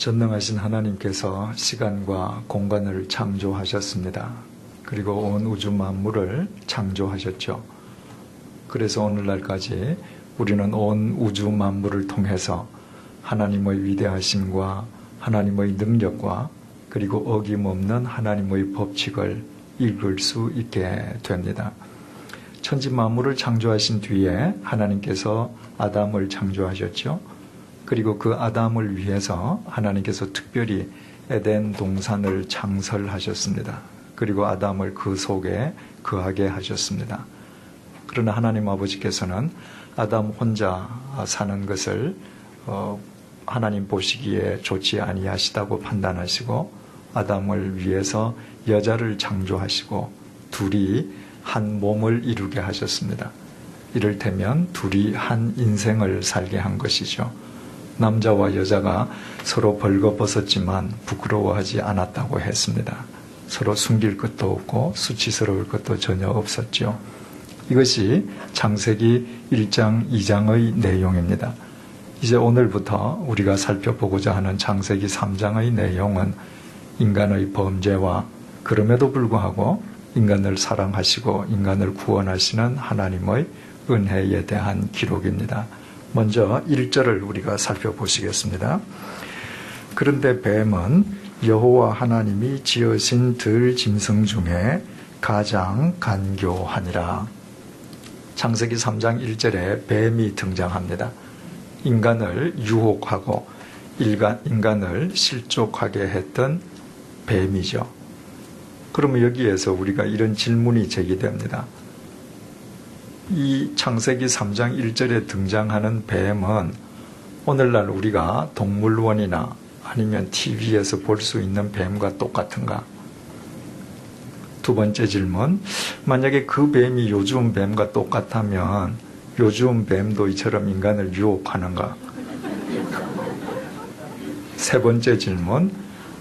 전능하신 하나님께서 시간과 공간을 창조하셨습니다. 그리고 온 우주 만물을 창조하셨죠. 그래서 오늘날까지 우리는 온 우주 만물을 통해서 하나님의 위대하심과 하나님의 능력과 그리고 어김없는 하나님의 법칙을 읽을 수 있게 됩니다. 천지 만물을 창조하신 뒤에 하나님께서 아담을 창조하셨죠. 그리고 그 아담을 위해서 하나님께서 특별히 에덴 동산을 창설하셨습니다. 그리고 아담을 그 속에 거하게 하셨습니다. 그러나 하나님 아버지께서는 아담 혼자 사는 것을 하나님 보시기에 좋지 아니하시다고 판단하시고 아담을 위해서 여자를 창조하시고 둘이 한 몸을 이루게 하셨습니다. 이를테면 둘이 한 인생을 살게 한 것이죠. 남자와 여자가 서로 벌거벗었지만 부끄러워하지 않았다고 했습니다. 서로 숨길 것도 없고 수치스러울 것도 전혀 없었죠. 이것이 창세기 1장, 2장의 내용입니다. 이제 오늘부터 우리가 살펴보고자 하는 창세기 3장의 내용은 인간의 범죄와 그럼에도 불구하고 인간을 사랑하시고 인간을 구원하시는 하나님의 은혜에 대한 기록입니다. 먼저 1절을 우리가 살펴보시겠습니다. 그런데 뱀은 여호와 하나님이 지으신 들 짐승 중에 가장 간교하니라. 창세기 3장 1절에 뱀이 등장합니다. 인간을 유혹하고 인간을 실족하게 했던 뱀이죠. 그러면 여기에서 우리가 이런 질문이 제기됩니다. 이 창세기 3장 1절에 등장하는 뱀은 오늘날 우리가 동물원이나 아니면 TV에서 볼 수 있는 뱀과 똑같은가? 두 번째 질문, 만약에 그 뱀이 요즘 뱀과 똑같다면 요즘 뱀도 이처럼 인간을 유혹하는가? 세 번째 질문,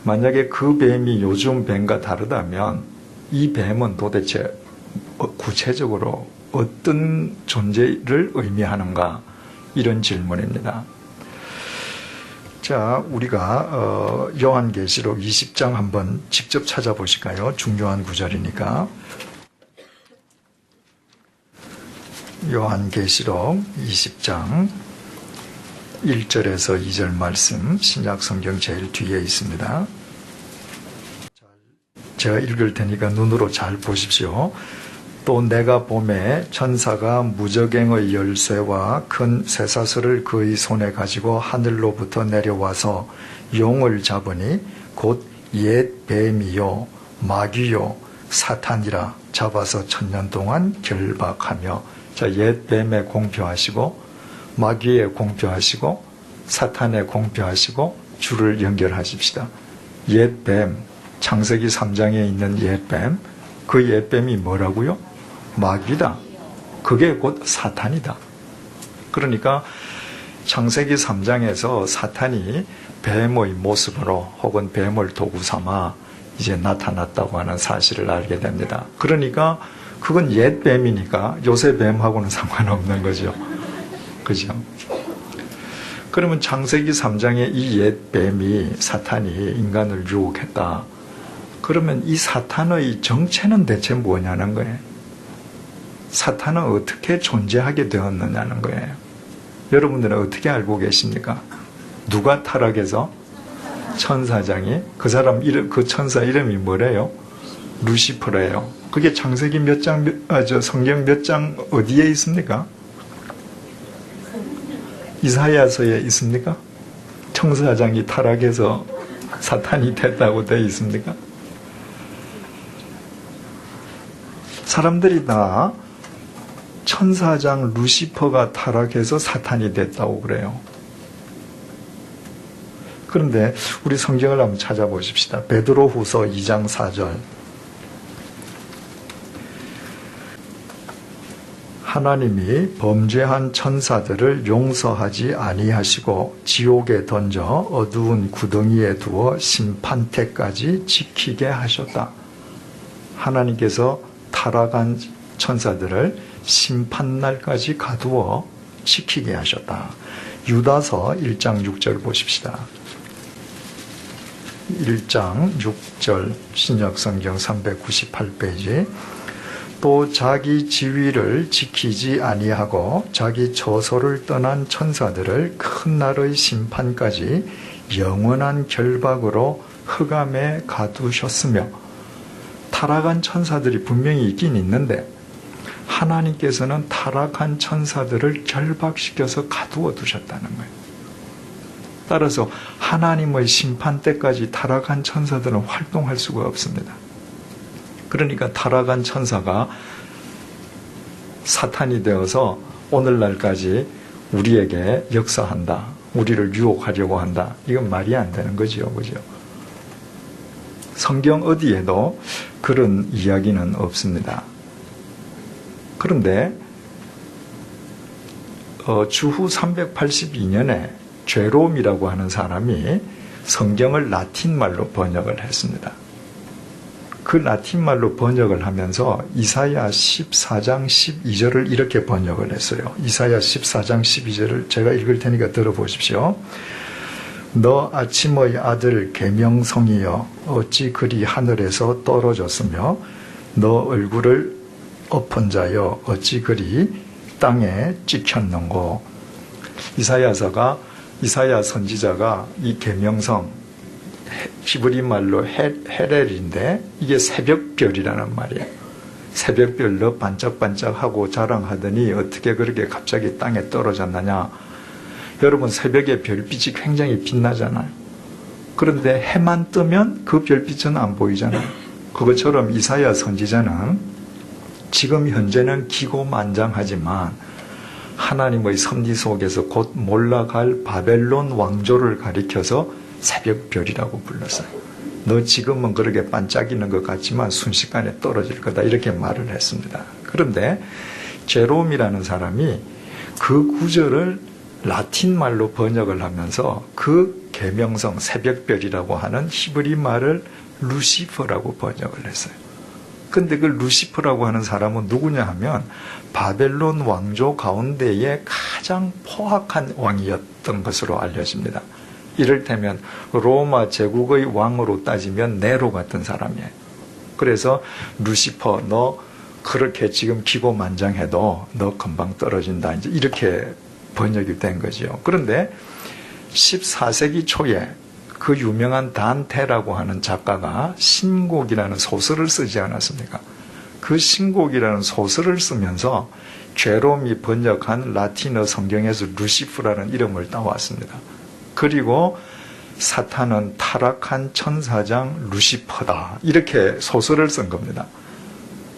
만약에 그 뱀이 요즘 뱀과 다르다면 이 뱀은 도대체 구체적으로 어떤 존재를 의미하는가? 이런 질문입니다. 자, 우리가 요한계시록 20장 한번 직접 찾아보실까요? 중요한 구절이니까. 요한계시록 20장 1절에서 2절 말씀, 신약성경 제일 뒤에 있습니다. 제가 읽을 테니까 눈으로 잘 보십시오. 또 내가 보매 천사가 무저갱의 열쇠와 큰 쇠사슬을 그의 손에 가지고 하늘로부터 내려와서 용을 잡으니 곧 옛 뱀이요 마귀요 사탄이라 잡아서 1000년 동안 결박하며. 자, 옛 뱀에 공표하시고 마귀에 공표하시고 사탄에 공표하시고 줄을 연결하십시다. 옛 뱀, 창세기 3장에 있는 옛 뱀, 그 옛 뱀이 뭐라고요? 마귀다. 그게 곧 사탄이다. 그러니까 창세기 3장에서 사탄이 뱀의 모습으로 혹은 뱀을 도구 삼아 이제 나타났다고 하는 사실을 알게 됩니다. 그러니까 그건 옛 뱀이니까 요새 뱀하고는 상관없는 거죠. 그죠? 그러면 창세기 3장의 이 옛 뱀이 사탄이 인간을 유혹했다. 그러면 이 사탄의 정체는 대체 뭐냐는 거예요. 사탄은 어떻게 존재하게 되었느냐는 거예요. 여러분들은 어떻게 알고 계십니까? 누가 타락해서? 천사장이. 그 사람 이름, 그 천사 이름이 뭐래요? 루시퍼래요. 그게 창세기 몇 장, 성경 몇 장 어디에 있습니까? 이사야서에 있습니까? 천사장이 타락해서 사탄이 됐다고 되어 있습니까? 사람들이 다 천사장 루시퍼가 타락해서 사탄이 됐다고 그래요. 그런데 우리 성경을 한번 찾아보십시다. 베드로후서 2장 4절. 하나님이 범죄한 천사들을 용서하지 아니하시고 지옥에 던져 어두운 구덩이에 두어 심판때까지 지키게 하셨다. 하나님께서 타락한 천사들을 심판날까지 가두어 지키게 하셨다. 유다서 1장 6절 보십시다. 1장 6절 신약성경 398페이지 또 자기 지위를 지키지 아니하고 자기 처소를 떠난 천사들을 큰 날의 심판까지 영원한 결박으로 흑암에 가두셨으며 타락한 천사들이 분명히 있긴 있는데 하나님께서는 타락한 천사들을 결박시켜서 가두어 두셨다는 거예요. 따라서 하나님의 심판 때까지 타락한 천사들은 활동할 수가 없습니다. 그러니까 타락한 천사가 사탄이 되어서 오늘날까지 우리에게 역사한다. 우리를 유혹하려고 한다. 이건 말이 안 되는 거죠. 그죠? 성경 어디에도 그런 이야기는 없습니다. 그런데 주후 382년에 제롬이라고 하는 사람이 성경을 라틴말로 번역을 했습니다. 그 라틴말로 번역을 하면서 이사야 14장 12절을 이렇게 번역을 했어요. 이사야 14장 12절을 제가 읽을 테니까 들어보십시오. 너 아침의 아들 계명성이여 어찌 그리 하늘에서 떨어졌으며 너 얼굴을 엎은 자여 어찌 그리 땅에 찍혔는고. 이사야 선지자가 이 계명성 히브리 말로 헤렐인데 이게 새벽별이라는 말이에요. 새벽별로 반짝반짝하고 자랑하더니 어떻게 그렇게 갑자기 땅에 떨어졌느냐. 여러분 새벽에 별빛이 굉장히 빛나잖아요. 그런데 해만 뜨면 그 별빛은 안 보이잖아요. 그것처럼 이사야 선지자는 지금 현재는 기고만장하지만 하나님의 섭리 속에서 곧 몰라갈 바벨론 왕조를 가리켜서 새벽별이라고 불렀어요. 너 지금은 그렇게 반짝이는 것 같지만 순식간에 떨어질 거다 이렇게 말을 했습니다. 그런데 제롬이라는 사람이 그 구절을 라틴말로 번역을 하면서 그 계명성 새벽별이라고 하는 히브리 말을 루시퍼라고 번역을 했어요. 근데 그 루시퍼라고 하는 사람은 누구냐 하면 바벨론 왕조 가운데에 가장 포악한 왕이었던 것으로 알려집니다. 이를테면 로마 제국의 왕으로 따지면 네로 같은 사람이에요. 그래서 루시퍼 너 그렇게 지금 기고만장해도 너 금방 떨어진다. 이제 이렇게 번역이 된 거죠. 그런데 14세기 초에 그 유명한 단테라고 하는 작가가 신곡이라는 소설을 쓰지 않았습니까? 그 신곡이라는 소설을 쓰면서 제롬이 번역한 라틴어 성경에서 루시프라는 이름을 따왔습니다. 그리고 사탄은 타락한 천사장 루시퍼다. 이렇게 소설을 쓴 겁니다.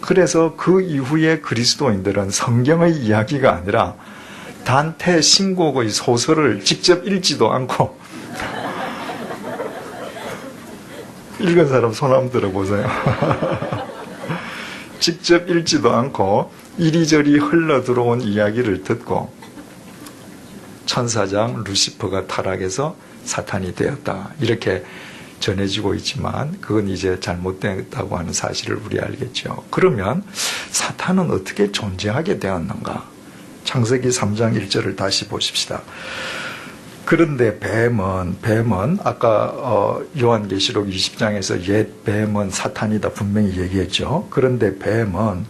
그래서 그 이후에 그리스도인들은 성경의 이야기가 아니라 단테 신곡의 소설을 직접 읽지도 않고 읽은 사람 손 한번 들어보세요. 직접 읽지도 않고 이리저리 흘러들어온 이야기를 듣고 천사장 루시퍼가 타락해서 사탄이 되었다. 이렇게 전해지고 있지만 그건 이제 잘못됐다고 하는 사실을 우리 알겠죠. 그러면 사탄은 어떻게 존재하게 되었는가? 창세기 3장 1절을 다시 보십시다. 그런데 뱀은 아까 요한계시록 20장에서 옛 뱀은 사탄이다 분명히 얘기했죠. 그런데 뱀은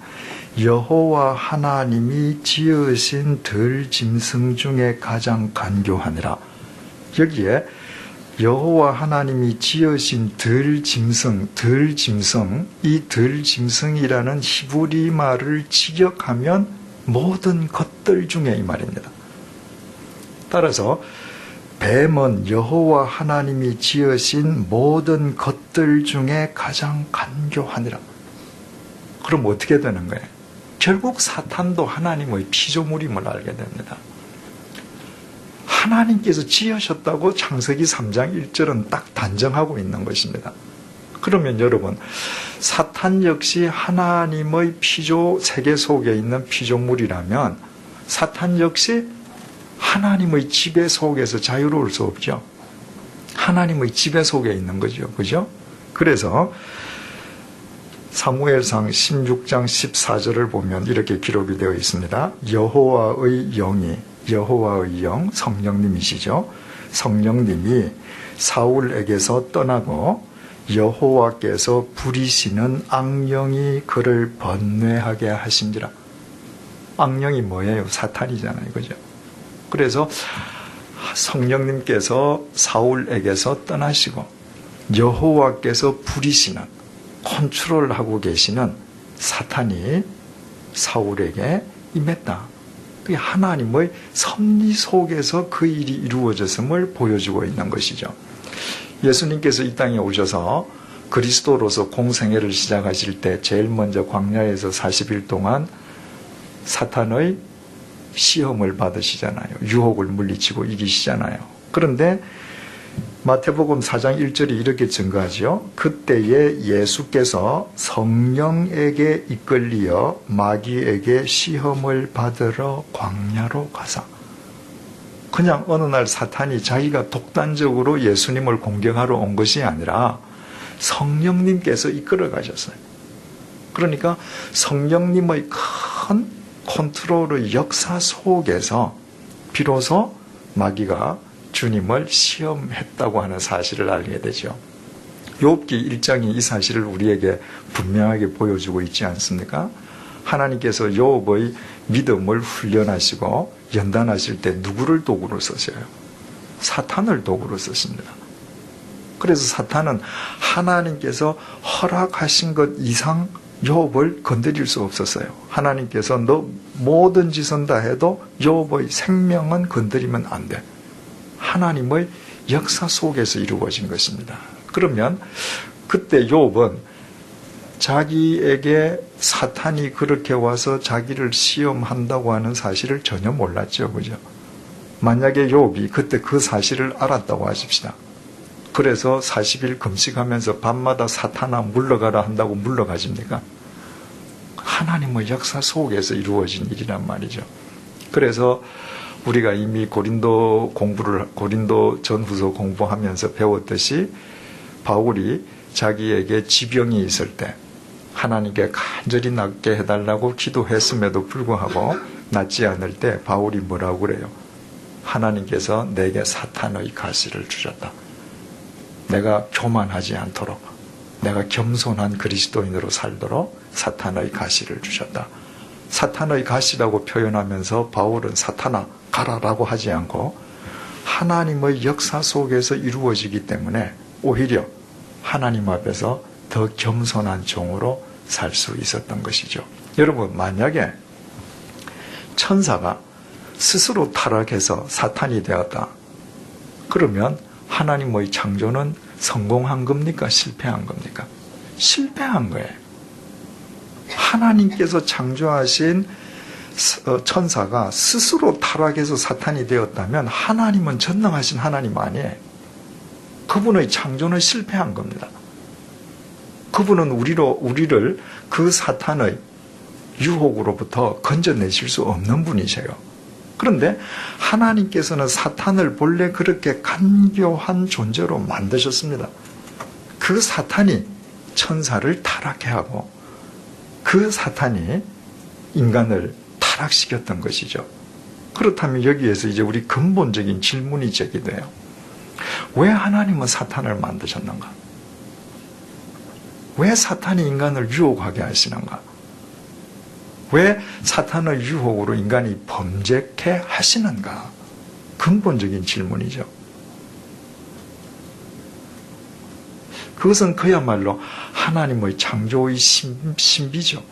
여호와 하나님이 지으신 들짐승 중에 가장 간교하니라. 여기에 여호와 하나님이 지으신 들짐승, 이 들짐승이라는 히브리 말을 직역하면 모든 것들 중에 이 말입니다. 따라서 뱀은 여호와 하나님이 지으신 모든 것들 중에 가장 간교하니라. 그럼 어떻게 되는 거예요? 결국 사탄도 하나님의 피조물임을 알게 됩니다. 하나님께서 지으셨다고 창세기 3장 1절은 딱 단정하고 있는 것입니다. 그러면 여러분, 사탄 역시 하나님의 피조 세계 속에 있는 피조물이라면 사탄 역시 하나님의 지배 속에서 자유로울 수 없죠. 하나님의 지배 속에 있는 거죠. 그죠? 그래서 사무엘상 16장 14절을 보면 이렇게 기록이 되어 있습니다. 여호와의 영, 성령님이시죠. 성령님이 사울에게서 떠나고 여호와께서 부리시는 악령이 그를 번뇌하게 하신지라. 악령이 뭐예요? 사탄이잖아요. 그죠? 그래서 성령님께서 사울에게서 떠나시고 여호와께서 부리시는, 컨트롤하고 계시는 사탄이 사울에게 임했다. 그게 하나님의 섭리 속에서 그 일이 이루어졌음을 보여주고 있는 것이죠. 예수님께서 이 땅에 오셔서 그리스도로서 공생애를 시작하실 때 제일 먼저 광야에서 40일 동안 사탄의 시험을 받으시잖아요. 유혹을 물리치고 이기시잖아요. 그런데 마태복음 4장 1절이 이렇게 증거하죠. 그때에 예수께서 성령에게 이끌리어 마귀에게 시험을 받으러 광야로 가사. 그냥 어느 날 사탄이 자기가 독단적으로 예수님을 공격하러 온 것이 아니라 성령님께서 이끌어 가셨어요. 그러니까 성령님의 큰 컨트롤의 역사 속에서 비로소 마귀가 주님을 시험했다고 하는 사실을 알게 되죠. 욥기 1장이 이 사실을 우리에게 분명하게 보여주고 있지 않습니까? 하나님께서 욥의 믿음을 훈련하시고 연단하실 때 누구를 도구로 쓰셔요? 사탄을 도구로 쓰십니다. 그래서 사탄은 하나님께서 허락하신 것 이상 욥을 건드릴 수 없었어요. 하나님께서 너 모든 짓은 다 해도 욥의 생명은 건드리면 안 돼. 하나님의 역사 속에서 이루어진 것입니다. 그러면 그때 욥은 자기에게 사탄이 그렇게 와서 자기를 시험한다고 하는 사실을 전혀 몰랐죠. 그죠? 만약에 욥이 그때 그 사실을 알았다고 하십시다. 그래서 40일 금식하면서 밤마다 사탄아 물러가라 한다고 물러가십니까? 하나님의 역사 속에서 이루어진 일이란 말이죠. 그래서 우리가 이미 고린도 전후서 공부하면서 배웠듯이 바울이 자기에게 지병이 있을 때 하나님께 간절히 낫게 해달라고 기도했음에도 불구하고 낫지 않을 때 바울이 뭐라고 그래요? 하나님께서 내게 사탄의 가시를 주셨다. 내가 교만하지 않도록, 내가 겸손한 그리스도인으로 살도록 사탄의 가시를 주셨다. 사탄의 가시라고 표현하면서 바울은 사탄아 가라라고 하지 않고 하나님의 역사 속에서 이루어지기 때문에 오히려 하나님 앞에서 더 겸손한 종으로 살 수 있었던 것이죠. 여러분, 만약에 천사가 스스로 타락해서 사탄이 되었다. 그러면 하나님의 창조는 성공한 겁니까? 실패한 겁니까? 실패한 거예요. 하나님께서 창조하신 천사가 스스로 타락해서 사탄이 되었다면 하나님은 전능하신 하나님 아니에요. 그분의 창조는 실패한 겁니다. 그분은 우리를 그 사탄의 유혹으로부터 건져내실 수 없는 분이세요. 그런데 하나님께서는 사탄을 본래 그렇게 간교한 존재로 만드셨습니다. 그 사탄이 천사를 타락해 하고 그 사탄이 인간을 타락시켰던 것이죠. 그렇다면 여기에서 이제 우리 근본적인 질문이 제기돼요. 왜 하나님은 사탄을 만드셨는가? 왜 사탄이 인간을 유혹하게 하시는가? 왜 사탄의 유혹으로 인간이 범죄케 하시는가? 근본적인 질문이죠. 그것은 그야말로 하나님의 창조의 신비죠.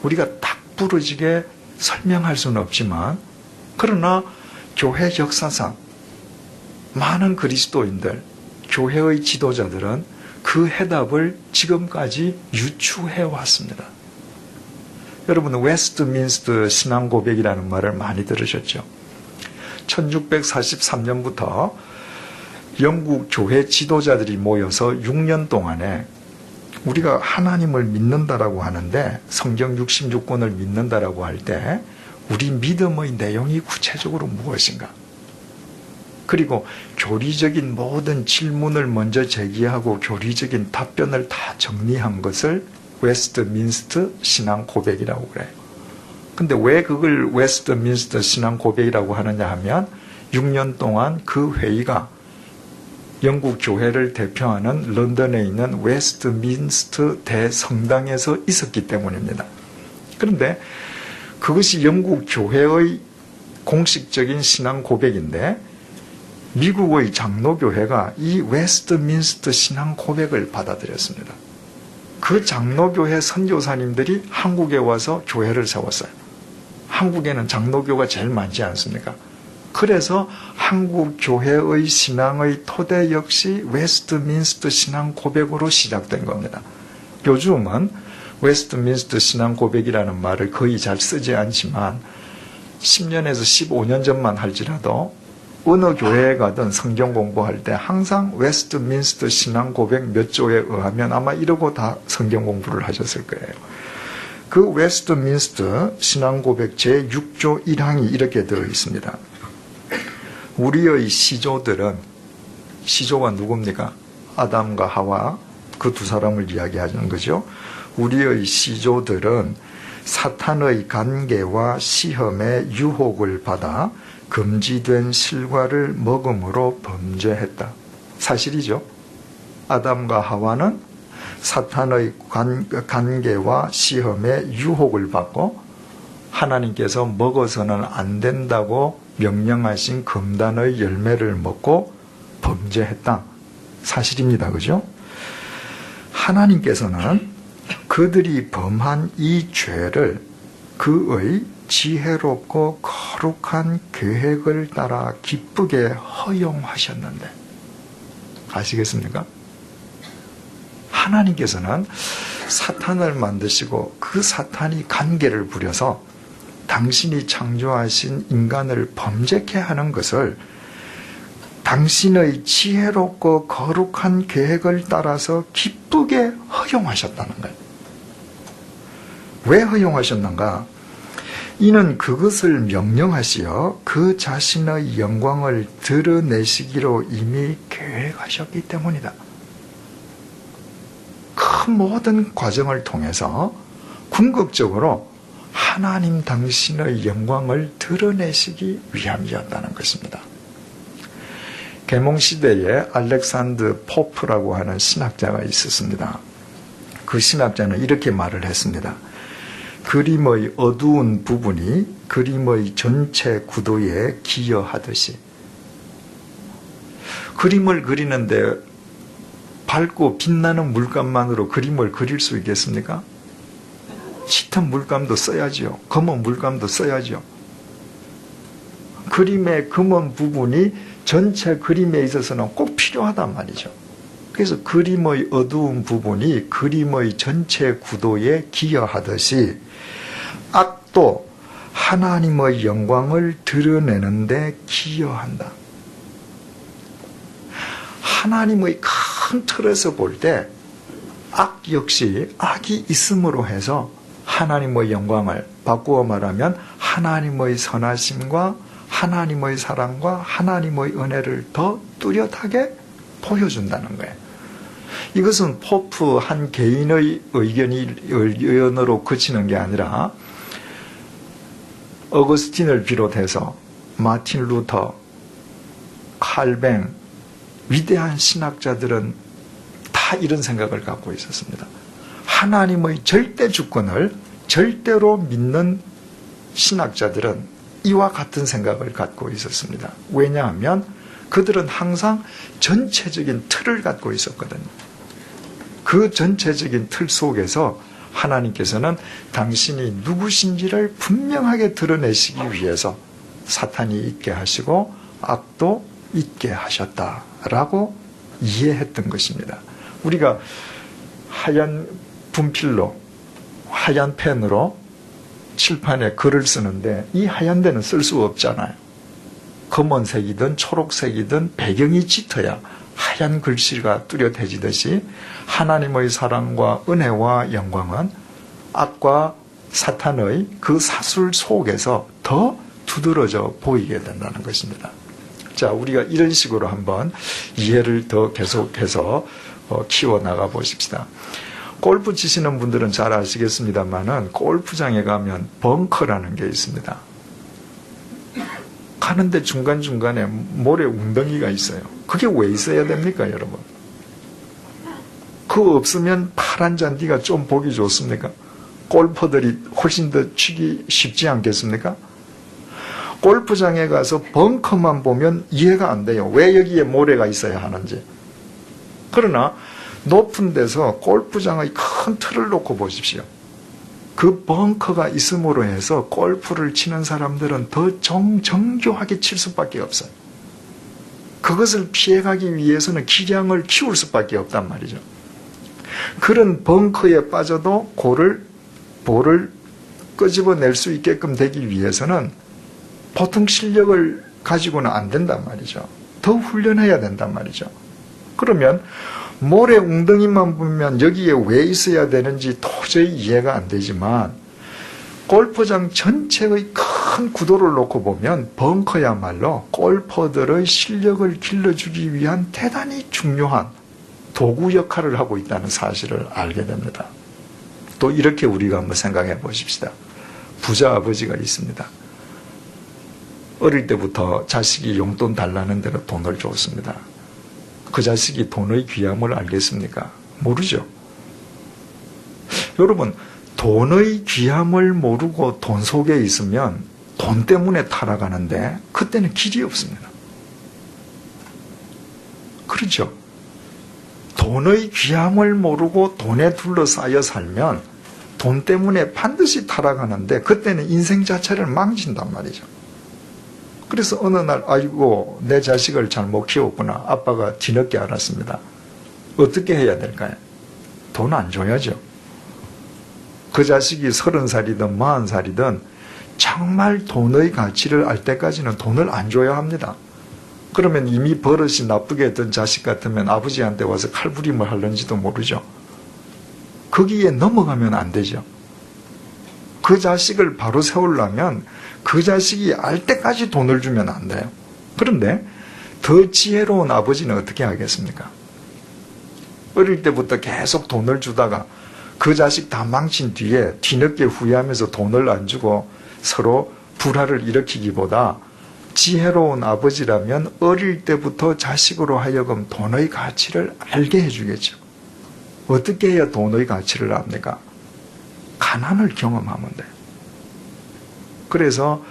우리가 딱 부러지게 설명할 수는 없지만, 그러나 교회 역사상 많은 그리스도인들, 교회의 지도자들은 그 해답을 지금까지 유추해 왔습니다. 여러분은 웨스트민스터 신앙 고백이라는 말을 많이 들으셨죠? 1643년부터 영국 교회 지도자들이 모여서 6년 동안에 우리가 하나님을 믿는다라고 하는데, 성경 66권을 믿는다라고 할 때 우리 믿음의 내용이 구체적으로 무엇인가? 그리고 교리적인 모든 질문을 먼저 제기하고 교리적인 답변을 다 정리한 것을 웨스트민스터 신앙 고백이라고 그래요. 근데 왜 그걸 웨스트민스터 신앙 고백이라고 하느냐 하면 6년 동안 그 회의가 영국 교회를 대표하는 런던에 있는 웨스트민스터 대성당에서 있었기 때문입니다. 그런데 그것이 영국 교회의 공식적인 신앙 고백인데 미국의 장로교회가 이 웨스트민스터 신앙 고백을 받아들였습니다. 그 장로교회 선교사님들이 한국에 와서 교회를 세웠어요. 한국에는 장로교가 제일 많지 않습니까? 그래서 한국 교회의 신앙의 토대 역시 웨스트민스터 신앙 고백으로 시작된 겁니다. 요즘은 웨스트민스터 신앙 고백이라는 말을 거의 잘 쓰지 않지만 10년에서 15년 전만 할지라도 어느 교회에 가든 성경 공부할 때 항상 웨스트민스터 신앙 고백 몇 조에 의하면 아마 이러고 다 성경 공부를 하셨을 거예요. 그 웨스트민스터 신앙 고백 제6조 1항이 이렇게 되어 있습니다. 우리의 시조들은, 시조가 누굽니까? 아담과 하와, 그 두 사람을 이야기하는 거죠. 우리의 시조들은 사탄의 관계와 시험의 유혹을 받아 금지된 실과를 먹음으로 범죄했다. 사실이죠. 아담과 하와는 사탄의 관계와 시험의 유혹을 받고 하나님께서 먹어서는 안 된다고 명령하신 금단의 열매를 먹고 범죄했다. 사실입니다. 그죠? 하나님께서는 그들이 범한 이 죄를 그의 지혜롭고 거룩한 계획을 따라 기쁘게 허용하셨는데, 아시겠습니까? 하나님께서는 사탄을 만드시고 그 사탄이 관계를 부려서 당신이 창조하신 인간을 범죄케 하는 것을 당신의 지혜롭고 거룩한 계획을 따라서 기쁘게 허용하셨다는 거예요. 왜 허용하셨는가? 이는 그것을 명령하시어 그 자신의 영광을 드러내시기로 이미 계획하셨기 때문이다. 그 모든 과정을 통해서 궁극적으로 하나님 당신의 영광을 드러내시기 위함이었다는 것입니다. 계몽시대에 알렉산드 포프라고 하는 신학자가 있었습니다. 그 신학자는 이렇게 말을 했습니다. 그림의 어두운 부분이 그림의 전체 구도에 기여하듯이, 그림을 그리는데 밝고 빛나는 물감만으로 그림을 그릴 수 있겠습니까? 짙은 물감도 써야죠. 검은 물감도 써야죠. 그림의 검은 부분이 전체 그림에 있어서는 꼭 필요하단 말이죠. 그래서 그림의 어두운 부분이 그림의 전체 구도에 기여하듯이 악도 하나님의 영광을 드러내는 데 기여한다. 하나님의 큰 틀에서 볼 때 악 역시 악이 있음으로 해서 하나님의 영광을, 바꾸어 말하면 하나님의 선하심과 하나님의 사랑과 하나님의 은혜를 더 뚜렷하게 보여준다는 거예요. 이것은 포프 한 개인의 의견으로 그치는 게 아니라 어거스틴을 비롯해서 마틴 루터, 칼뱅, 위대한 신학자들은 다 이런 생각을 갖고 있었습니다. 하나님의 절대 주권을 절대로 믿는 신학자들은 이와 같은 생각을 갖고 있었습니다. 왜냐하면 그들은 항상 전체적인 틀을 갖고 있었거든요. 그 전체적인 틀 속에서 하나님께서는 당신이 누구신지를 분명하게 드러내시기 위해서 사탄이 있게 하시고 악도 있게 하셨다라고 이해했던 것입니다. 우리가 하얀 분필로, 하얀 펜으로 칠판에 글을 쓰는데 이 하얀 데는 쓸 수 없잖아요. 검은색이든 초록색이든 배경이 짙어야 하얀 글씨가 뚜렷해지듯이 하나님의 사랑과 은혜와 영광은 악과 사탄의 그 사술 속에서 더 두드러져 보이게 된다는 것입니다. 자, 우리가 이런 식으로 한번 이해를 더 계속해서 키워나가 보십시다. 골프 치시는 분들은 잘 아시겠습니다만은 골프장에 가면 벙커라는 게 있습니다. 가는데 중간중간에 모래 웅덩이가 있어요. 그게 왜 있어야 됩니까, 여러분? 그거 없으면 파란 잔디가 좀 보기 좋습니까? 골퍼들이 훨씬 더 치기 쉽지 않겠습니까? 골프장에 가서 벙커만 보면 이해가 안 돼요. 왜 여기에 모래가 있어야 하는지. 그러나 높은 데서 골프장의 큰 틀을 놓고 보십시오. 그 벙커가 있음으로 해서 골프를 치는 사람들은 더 정교하게 칠 수밖에 없어요. 그것을 피해가기 위해서는 기량을 키울 수밖에 없단 말이죠. 그런 벙커에 빠져도 볼을 끄집어낼 수 있게끔 되기 위해서는 보통 실력을 가지고는 안 된단 말이죠. 더 훈련해야 된단 말이죠. 그러면 모래 웅덩이만 보면 여기에 왜 있어야 되는지 도저히 이해가 안 되지만 골프장 전체의 큰 구도를 놓고 보면 벙커야말로 골퍼들의 실력을 길러주기 위한 대단히 중요한 도구 역할을 하고 있다는 사실을 알게 됩니다. 또 이렇게 우리가 한번 생각해 보십시다. 부자 아버지가 있습니다. 어릴 때부터 자식이 용돈 달라는 대로 돈을 줬습니다. 그 자식이 돈의 귀함을 알겠습니까? 모르죠. 여러분, 돈의 귀함을 모르고 돈 속에 있으면 돈 때문에 타락하는데 그때는 길이 없습니다. 그렇죠? 돈의 귀함을 모르고 돈에 둘러싸여 살면 돈 때문에 반드시 타락하는데 그때는 인생 자체를 망친단 말이죠. 그래서 어느 날 아이고 내 자식을 잘못 키웠구나. 아빠가 뒤늦게 알았습니다. 어떻게 해야 될까요? 돈 안 줘야죠. 그 자식이 30살이든 40살이든 정말 돈의 가치를 알 때까지는 돈을 안 줘야 합니다. 그러면 이미 버릇이 나쁘게 했던 자식 같으면 아버지한테 와서 칼부림을 하는지도 모르죠. 거기에 넘어가면 안 되죠. 그 자식을 바로 세우려면 그 자식이 알 때까지 돈을 주면 안 돼요. 그런데 더 지혜로운 아버지는 어떻게 하겠습니까? 어릴 때부터 계속 돈을 주다가 그 자식 다 망친 뒤에 뒤늦게 후회하면서 돈을 안 주고 서로 불화를 일으키기보다 지혜로운 아버지라면 어릴 때부터 자식으로 하여금 돈의 가치를 알게 해주겠죠. 어떻게 해야 돈의 가치를 압니까? 가난을 경험하면 돼요. 그래서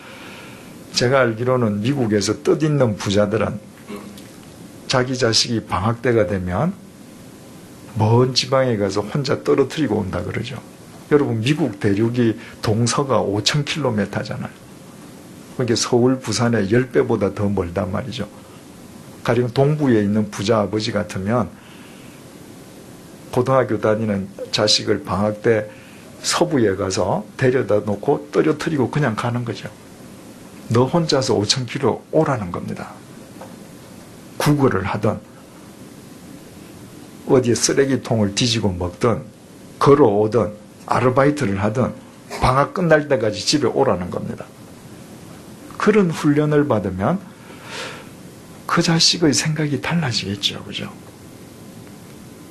제가 알기로는 미국에서 뜻있는 부자들은 자기 자식이 방학 때가 되면 먼 지방에 가서 혼자 떨어뜨리고 온다 그러죠. 여러분, 미국 대륙이 동서가 5,000km잖아요. 그게 서울, 부산의 10배보다 더 멀단 말이죠. 가령 동부에 있는 부자 아버지 같으면 고등학교 다니는 자식을 방학 때 서부에 가서 데려다 놓고 떨어뜨리고 그냥 가는 거죠. 너 혼자서 5,000km 오라는 겁니다. 구걸을 하든 어디에 쓰레기통을 뒤지고 먹든 걸어오든 아르바이트를 하든 방학 끝날 때까지 집에 오라는 겁니다. 그런 훈련을 받으면 그 자식의 생각이 달라지겠죠. 그죠?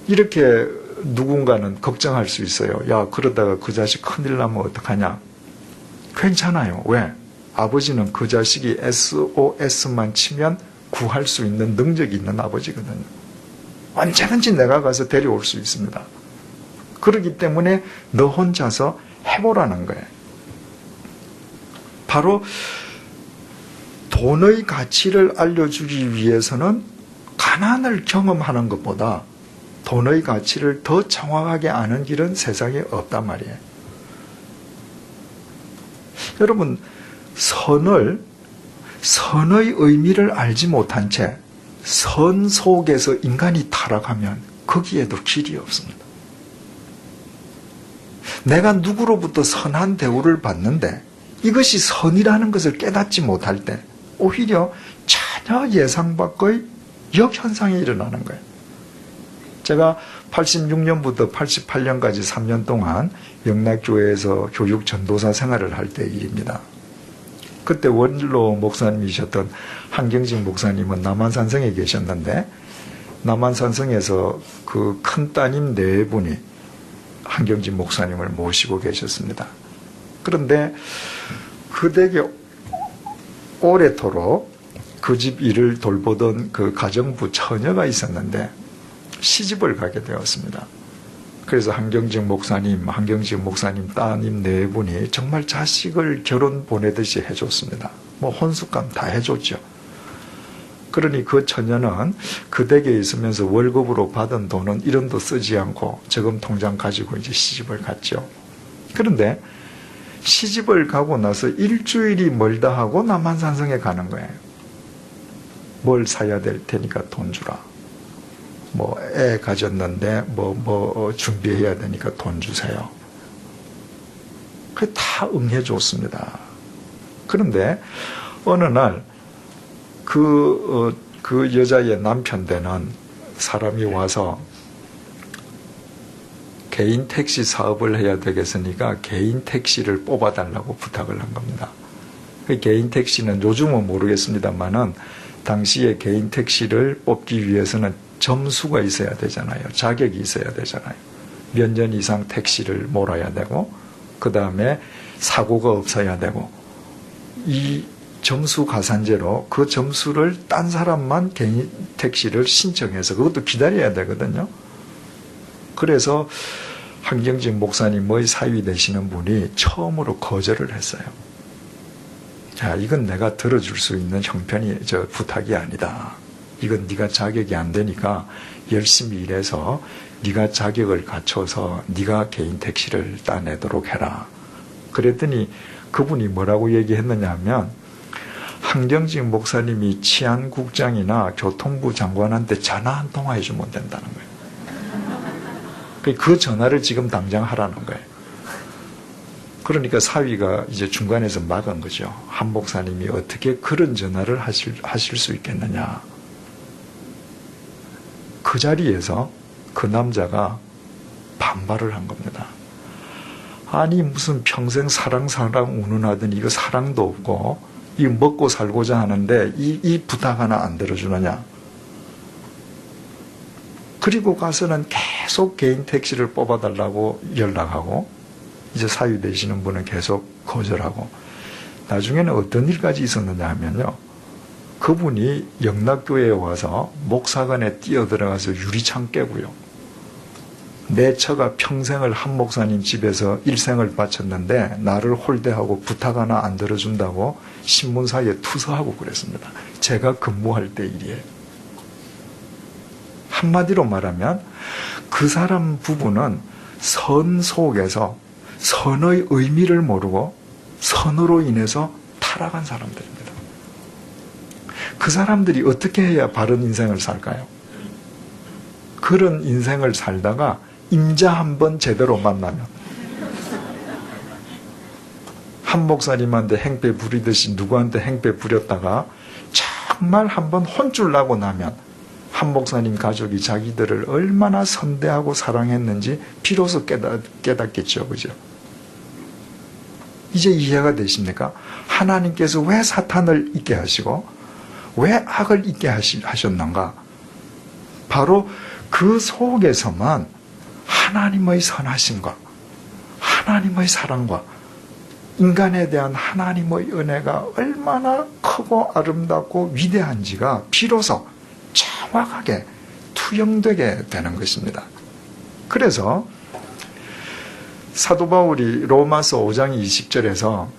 이렇게 누군가는 걱정할 수 있어요. 야, 그러다가 그 자식 큰일 나면 어떡하냐? 괜찮아요. 왜? 아버지는 그 자식이 SOS만 치면 구할 수 있는 능력이 있는 아버지거든요. 언제든지 내가 가서 데려올 수 있습니다. 그렇기 때문에 너 혼자서 해보라는 거예요. 바로 돈의 가치를 알려주기 위해서는 가난을 경험하는 것보다 돈의 가치를 더 정확하게 아는 길은 세상에 없단 말이에요. 여러분, 선의 의미를 알지 못한 채 선 속에서 인간이 타락하면 거기에도 길이 없습니다. 내가 누구로부터 선한 대우를 받는데 이것이 선이라는 것을 깨닫지 못할 때 오히려 전혀 예상 밖의 역현상이 일어나는 거예요. 제가 86년부터 88년까지 3년 동안 영락교회에서 교육 전도사 생활을 할 때 일입니다. 그때 원로 목사님이셨던 한경직 목사님은 남한산성에 계셨는데 남한산성에서 그 큰 따님 네 분이 한경직 목사님을 모시고 계셨습니다. 그런데 그 댁에 오래도록 그 집 일을 돌보던 그 가정부 처녀가 있었는데 시집을 가게 되었습니다. 그래서 한경직 목사님 따님 네 분이 정말 자식을 결혼 보내듯이 해줬습니다. 뭐 혼숙감 다 해줬죠. 그러니 그 처녀는 그 댁에 있으면서 월급으로 받은 돈은 1원도 쓰지 않고 저금 통장 가지고 이제 시집을 갔죠. 그런데 시집을 가고 나서 일주일이 멀다 하고 남한산성에 가는 거예요. 뭘 사야 될 테니까 돈 주라. 뭐 애 가졌는데 뭐 준비해야 되니까 돈 주세요. 그게 다 응해 줬습니다. 그런데 어느 날 그 여자의 남편 되는 사람이 와서 개인 택시 사업을 해야 되겠으니까 개인 택시를 뽑아달라고 부탁을 한 겁니다. 그 개인 택시는 요즘은 모르겠습니다만은 당시에 개인 택시를 뽑기 위해서는 점수가 있어야 되잖아요. 자격이 있어야 되잖아요. 몇 년 이상 택시를 몰아야 되고 그 다음에 사고가 없어야 되고 이 점수 가산제로 그 점수를 딴 사람만 개인 택시를 신청해서 그것도 기다려야 되거든요. 그래서 한경직 목사님의 사위 되시는 분이 처음으로 거절을 했어요. 자, 이건 내가 들어줄 수 있는 부탁이 아니다. 이건 네가 자격이 안 되니까 열심히 일해서 네가 자격을 갖춰서 네가 개인 택시를 따내도록 해라. 그랬더니 그분이 뭐라고 얘기했느냐 하면 한경직 목사님이 치안국장이나 교통부 장관한테 전화 한 통화 해주면 된다는 거예요. 그 전화를 지금 당장 하라는 거예요. 그러니까 사위가 이제 중간에서 막은 거죠. 한 목사님이 어떻게 그런 전화를 하실 수 있겠느냐. 그 자리에서 그 남자가 반발을 한 겁니다. 아니 무슨 평생 사랑 운운하더니 이거 사랑도 없고 이 먹고 살고자 하는데 이 부탁 하나 안 들어주느냐. 그리고 가서는 계속 개인 택시를 뽑아달라고 연락하고 이제 사위 되시는 분은 계속 거절하고 나중에는 어떤 일까지 있었느냐 하면요. 그분이 영락교회에 와서 목사관에 뛰어들어가서 유리창 깨고요. 내 처가 평생을 한 목사님 집에서 일생을 바쳤는데 나를 홀대하고 부탁 하나 안 들어준다고 신문사에 투서하고 그랬습니다. 제가 근무할 때 일이에요. 한마디로 말하면 그 사람 부부는 선 속에서 선의 의미를 모르고 선으로 인해서 타락한 사람들입니다. 그 사람들이 어떻게 해야 바른 인생을 살까요? 그런 인생을 살다가 임자 한 번 제대로 만나면 한 목사님한테 행패 부리듯이 누구한테 행패 부렸다가 정말 한번 혼쭐 나고 나면 한 목사님 가족이 자기들을 얼마나 선대하고 사랑했는지 비로소 깨닫겠죠. 그죠? 이제 이해가 되십니까? 하나님께서 왜 사탄을 있게 하시고 왜 악을 있게 하셨는가? 바로 그 속에서만 하나님의 선하심과 하나님의 사랑과 인간에 대한 하나님의 은혜가 얼마나 크고 아름답고 위대한지가 비로소 정확하게 투영되게 되는 것입니다. 그래서 사도 바울이 로마서 5장 20절에서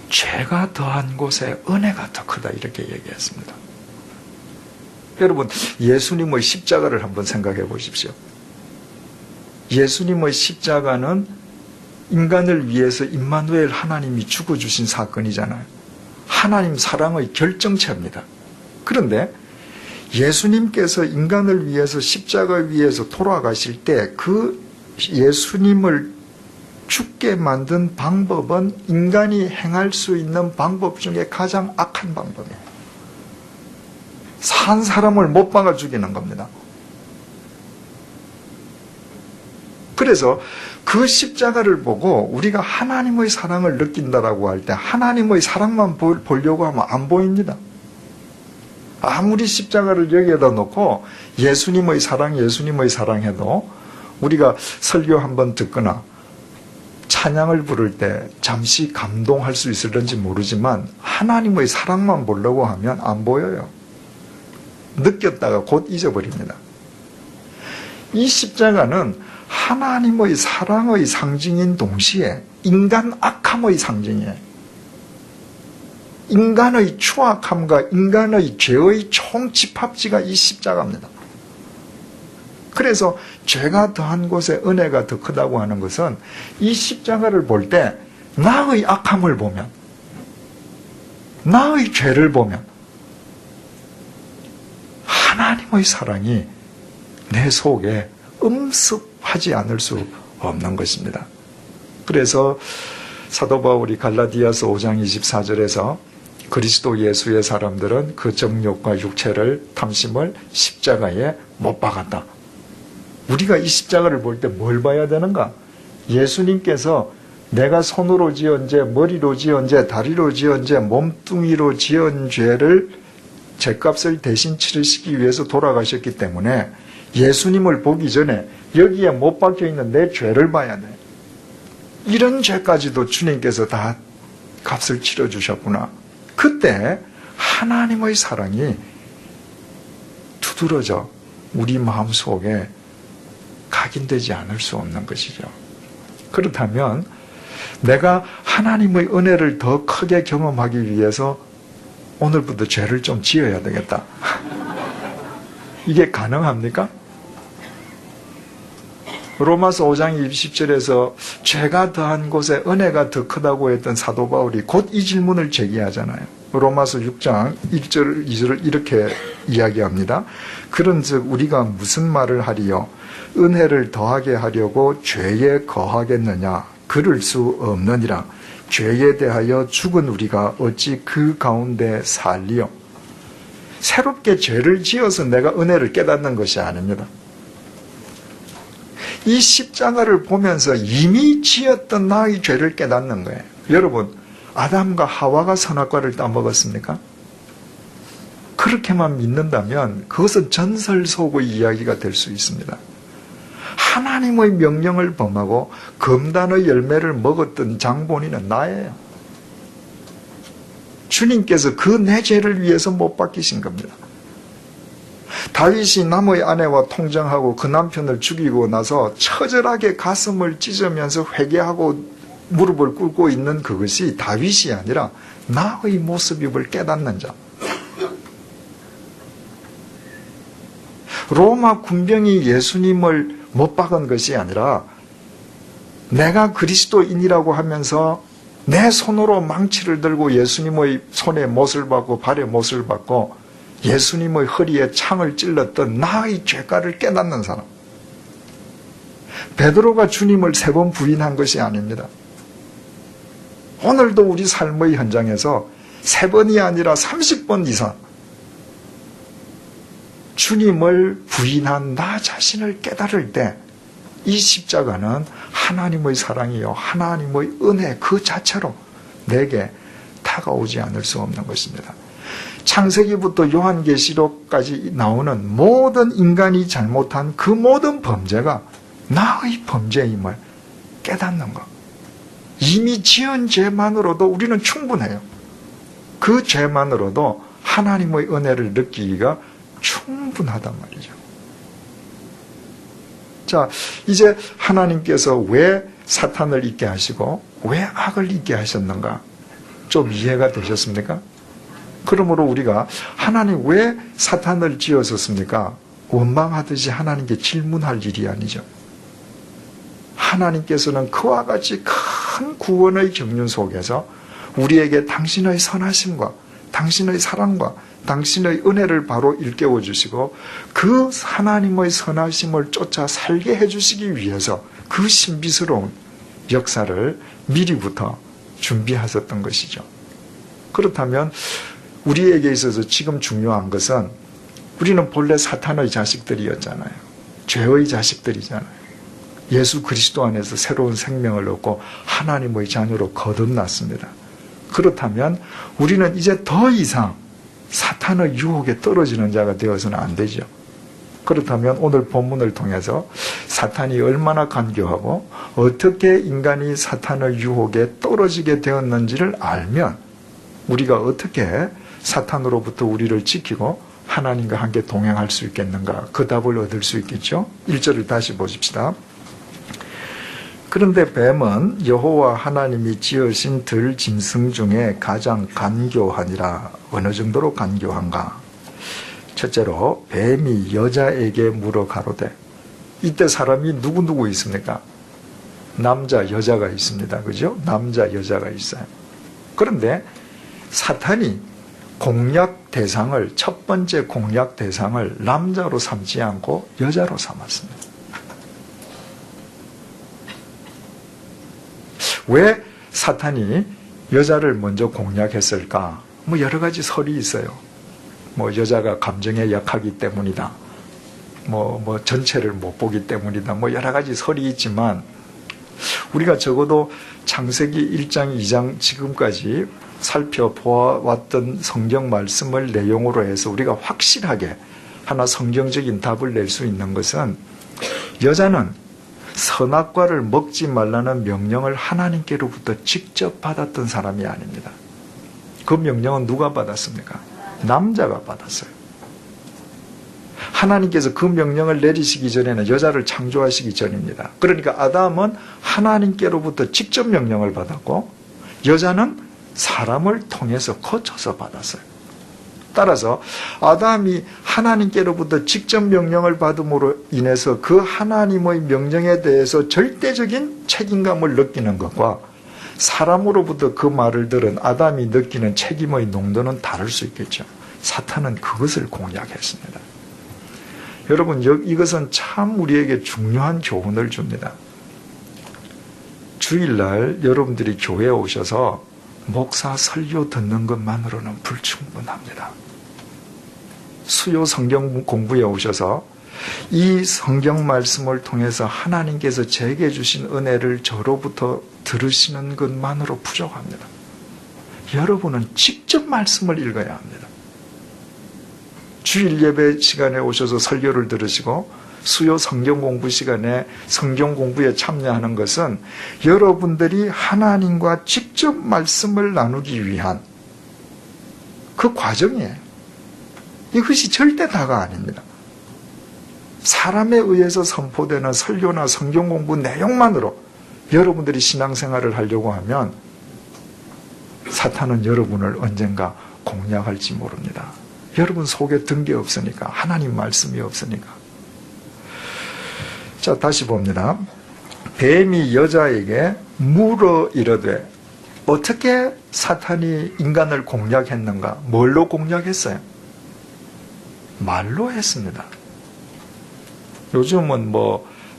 죄가 더한 곳에 은혜가 더 크다 이렇게 얘기했습니다. 여러분 예수님의 십자가를 한번 생각해 보십시오. 예수님의 십자가는 인간을 위해서 임마누엘 하나님이 죽어주신 사건이잖아요. 하나님 사랑의 결정체입니다. 그런데 예수님께서 인간을 위해서 십자가 위에서 돌아가실 때 그 예수님을 죽게 만든 방법은 인간이 행할 수 있는 방법 중에 가장 악한 방법이에요. 산 사람을 못 박아 죽이는 겁니다. 그래서 그 십자가를 보고 우리가 하나님의 사랑을 느낀다라고 할 때 하나님의 사랑만 보려고 하면 안 보입니다. 아무리 십자가를 여기에다 놓고 예수님의 사랑 해도 우리가 설교 한번 듣거나 찬양을 부를 때 잠시 감동할 수 있을런지 모르지만 하나님의 사랑만 보려고 하면 안 보여요. 느꼈다가 곧 잊어버립니다. 이 십자가는 하나님의 사랑의 상징인 동시에 인간 악함의 상징이에요. 인간의 추악함과 인간의 죄의 총집합지가 이 십자가입니다. 그래서 죄가 더한 곳에 은혜가 더 크다고 하는 것은 이 십자가를 볼 때 나의 악함을 보면, 나의 죄를 보면 하나님의 사랑이 내 속에 음습하지 않을 수 없는 것입니다. 그래서 사도 바울이 갈라디아서 5장 24절에서 그리스도 예수의 사람들은 그 정욕과 육체를 탐심을 십자가에 못 박았다. 우리가 이 십자가를 볼 때 뭘 봐야 되는가? 예수님께서 내가 손으로 지은 죄, 머리로 지은 죄, 다리로 지은 죄, 몸뚱이로 지은 죄를 죄값을 대신 치르시기 위해서 돌아가셨기 때문에 예수님을 보기 전에 여기에 못 박혀 있는 내 죄를 봐야 돼. 이런 죄까지도 주님께서 다 값을 치러주셨구나. 그때 하나님의 사랑이 두드러져 우리 마음속에 각인되지 않을 수 없는 것이죠. 그렇다면 내가 하나님의 은혜를 더 크게 경험하기 위해서 오늘부터 죄를 좀 지어야 되겠다. 이게 가능합니까? 로마서 5장 20절에서 죄가 더한 곳에 은혜가 더 크다고 했던 사도 바울이 곧 이 질문을 제기하잖아요. 로마서 6장 1절, 2절을 이렇게 이야기합니다. 그런즉 우리가 무슨 말을 하리요? 은혜를 더하게 하려고 죄에 거하겠느냐? 그럴 수 없느니라. 죄에 대하여 죽은 우리가 어찌 그 가운데 살리요? 새롭게 죄를 지어서 내가 은혜를 깨닫는 것이 아닙니다. 이 십자가를 보면서 이미 지었던 나의 죄를 깨닫는 거예요. 여러분, 아담과 하와가 선악과를 따먹었습니까? 그렇게만 믿는다면 그것은 전설 속의 이야기가 될 수 있습니다. 하나님의 명령을 범하고 금단의 열매를 먹었던 장본인은 나예요. 주님께서 그 내 죄를 위해서 못 박히신 겁니다. 다윗이 남의 아내와 통정하고 그 남편을 죽이고 나서 처절하게 가슴을 찢으면서 회개하고 무릎을 꿇고 있는 그것이 다윗이 아니라 나의 모습임을 깨닫는 자. 로마 군병이 예수님을 못 박은 것이 아니라 내가 그리스도인이라고 하면서 내 손으로 망치를 들고 예수님의 손에 못을 박고 발에 못을 박고 예수님의 허리에 창을 찔렀던 나의 죄가를 깨닫는 사람. 베드로가 주님을 3번 부인한 것이 아닙니다. 오늘도 우리 삶의 현장에서 3번이 아니라 30번 이상 주님을 부인한 나 자신을 깨달을 때 이 십자가는 하나님의 사랑이요 하나님의 은혜 그 자체로 내게 다가오지 않을 수 없는 것입니다. 창세기부터 요한계시록까지 나오는 모든 인간이 잘못한 그 모든 범죄가 나의 범죄임을 깨닫는 것. 이미 지은 죄만으로도 우리는 충분해요. 그 죄만으로도 하나님의 은혜를 느끼기가 충분하단 말이죠. 자, 이제 하나님께서 왜 사탄을 있게 하시고 왜 악을 있게 하셨는가? 좀 이해가 되셨습니까? 그러므로 우리가 하나님 왜 사탄을 지으셨습니까? 원망하듯이 하나님께 질문할 일이 아니죠. 하나님께서는 그와 같이 큰 구원의 경륜 속에서 우리에게 당신의 선하심과 당신의 사랑과 당신의 은혜를 바로 일깨워 주시고 그 하나님의 선하심을 쫓아 살게 해주시기 위해서 그 신비스러운 역사를 미리부터 준비하셨던 것이죠. 그렇다면 우리에게 있어서 지금 중요한 것은 우리는 본래 사탄의 자식들이었잖아요. 죄의 자식들이잖아요. 예수 그리스도 안에서 새로운 생명을 얻고 하나님의 자녀로 거듭났습니다. 그렇다면 우리는 이제 더 이상 사탄의 유혹에 떨어지는 자가 되어서는 안 되죠. 그렇다면 오늘 본문을 통해서 사탄이 얼마나 간교하고 어떻게 인간이 사탄의 유혹에 떨어지게 되었는지를 알면 우리가 어떻게 사탄으로부터 우리를 지키고 하나님과 함께 동행할 수 있겠는가? 그 답을 얻을 수 있겠죠? 1절을 다시 보십시다. 그런데 뱀은 여호와 하나님이 지으신 들 짐승 중에 가장 간교하니라. 어느 정도로 간교한가? 첫째로 뱀이 여자에게 물어 가로되, 이때 사람이 누구 있습니까? 남자, 여자가 있습니다. 그죠? 남자, 여자가 있어요. 그런데 사탄이 첫 번째 공략 대상을 남자로 삼지 않고 여자로 삼았습니다. 왜 사탄이 여자를 먼저 공략했을까? 여러 가지 설이 있어요. 여자가 감정에 약하기 때문이다. 전체를 못 보기 때문이다. 여러 가지 설이 있지만, 우리가 적어도 창세기 1장, 2장 지금까지 살펴보았던 성경 말씀을 내용으로 해서 우리가 확실하게 하나 성경적인 답을 낼 수 있는 것은, 여자는 선악과를 먹지 말라는 명령을 하나님께로부터 직접 받았던 사람이 아닙니다. 그 명령은 누가 받았습니까? 남자가 받았어요. 하나님께서 그 명령을 내리시기 전에는 여자를 창조하시기 전입니다. 그러니까 아담은 하나님께로부터 직접 명령을 받았고, 여자는 사람을 통해서 거쳐서 받았어요. 따라서 아담이 하나님께로부터 직접 명령을 받음으로 인해서 그 하나님의 명령에 대해서 절대적인 책임감을 느끼는 것과, 사람으로부터 그 말을 들은 아담이 느끼는 책임의 농도는 다를 수 있겠죠. 사탄은 그것을 공략했습니다. 여러분, 이것은 참 우리에게 중요한 교훈을 줍니다. 주일날 여러분들이 교회에 오셔서 목사 설교 듣는 것만으로는 불충분합니다. 수요 성경 공부에 오셔서 이 성경 말씀을 통해서 하나님께서 제게 주신 은혜를 저로부터 들으시는 것만으로 부족합니다. 여러분은 직접 말씀을 읽어야 합니다. 주일 예배 시간에 오셔서 설교를 들으시고 수요 성경 공부 시간에 성경 공부에 참여하는 것은 여러분들이 하나님과 직접 말씀을 나누기 위한 그 과정이에요. 이것이 절대 다가 아닙니다. 사람에 의해서 선포되는 설교나 성경 공부 내용만으로 여러분들이 신앙생활을 하려고 하면 사탄은 여러분을 언젠가 공략할지 모릅니다. 여러분 속에 든 게 없으니까, 하나님 말씀이 없으니까. 자, 다시 봅니다. 뱀이 여자에게 물어 이르되, 어떻게 사탄이 인간을 공략했는가? 뭘로 공략했어요? 말로 했습니다. 요즘은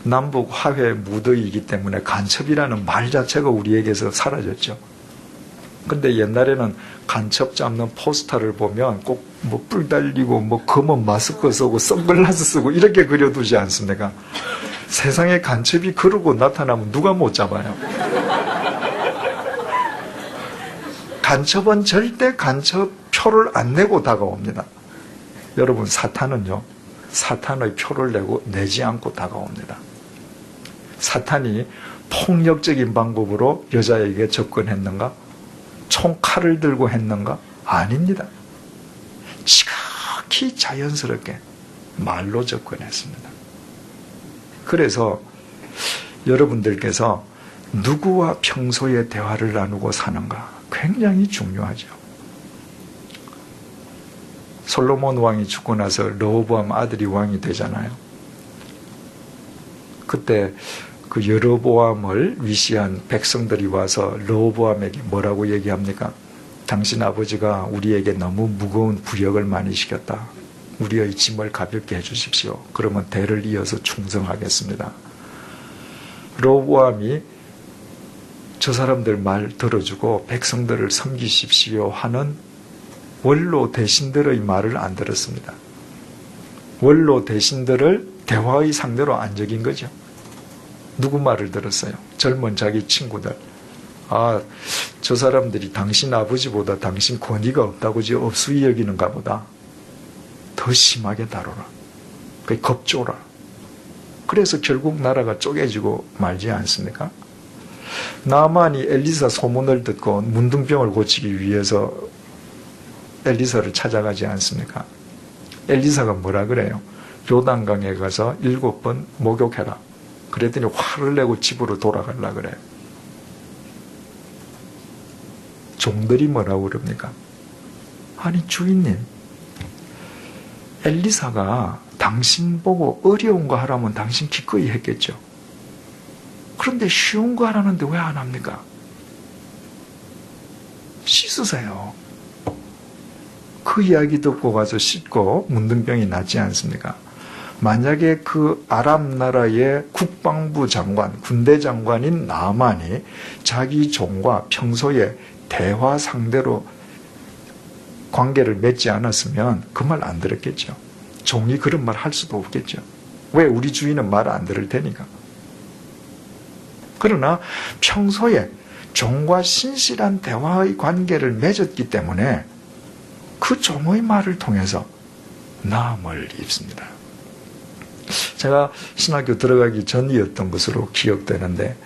남북 화해 무더위이기 때문에 간첩이라는 말 자체가 우리에게서 사라졌죠. 근데 옛날에는 간첩 잡는 포스터를 보면 꼭 뿔 달리고 검은 마스크 쓰고 선글라스 쓰고 이렇게 그려두지 않습니까? 세상에 간첩이 그러고 나타나면 누가 못 잡아요? 간첩은 절대 간첩 표를 안 내고 다가옵니다. 여러분, 사탄은요, 사탄의 표를 내지 않고 다가옵니다. 사탄이 폭력적인 방법으로 여자에게 접근했는가? 총칼을 들고 했는가? 아닙니다. 지극히 자연스럽게 말로 접근했습니다. 그래서 여러분들께서 누구와 평소에 대화를 나누고 사는가 굉장히 중요하죠. 솔로몬 왕이 죽고 나서 르호보암 아들이 왕이 되잖아요. 그때 그 여로보암을 위시한 백성들이 와서 르호보암에게 뭐라고 얘기합니까? 당신 아버지가 우리에게 너무 무거운 부역을 많이 시켰다. 우리의 짐을 가볍게 해주십시오. 그러면 대를 이어서 충성하겠습니다. 르호보암이 저 사람들 말 들어주고 백성들을 섬기십시오 하는 원로 대신들의 말을 안 들었습니다. 원로 대신들을 대화의 상대로 안 적인 거죠. 누구 말을 들었어요? 젊은 자기 친구들. 저 사람들이 당신 아버지보다 당신 권위가 없다고 업수히 여기는가 보다. 더 심하게 다뤄라. 겁줘라. 그래서 결국 나라가 쪼개지고 말지 않습니까? 나만이 엘리사 소문을 듣고 문둥병을 고치기 위해서 엘리사를 찾아가지 않습니까? 엘리사가 뭐라 그래요? 요단강에 가서 7번 목욕해라. 그랬더니 화를 내고 집으로 돌아가려고 그래요. 종들이 뭐라고 그럽니까? 아니 주인님, 엘리사가 당신 보고 어려운 거 하라면 당신 기꺼이 했겠죠. 그런데 쉬운 거 하라는데 왜 안 합니까? 씻으세요. 그 이야기 듣고 가서 씻고 문둥병이 낫지 않습니까? 만약에 그 아람 나라의 국방부 장관, 군대 장관인 나만이 자기 종과 평소에 대화 상대로 관계를 맺지 않았으면 그 말 안 들었겠죠. 종이 그런 말 할 수도 없겠죠. 왜? 우리 주인은 말 안 들을 테니까. 그러나 평소에 종과 신실한 대화의 관계를 맺었기 때문에 그 종의 말을 통해서 나음을 입습니다. 제가 신학교 들어가기 전이었던 것으로 기억되는데,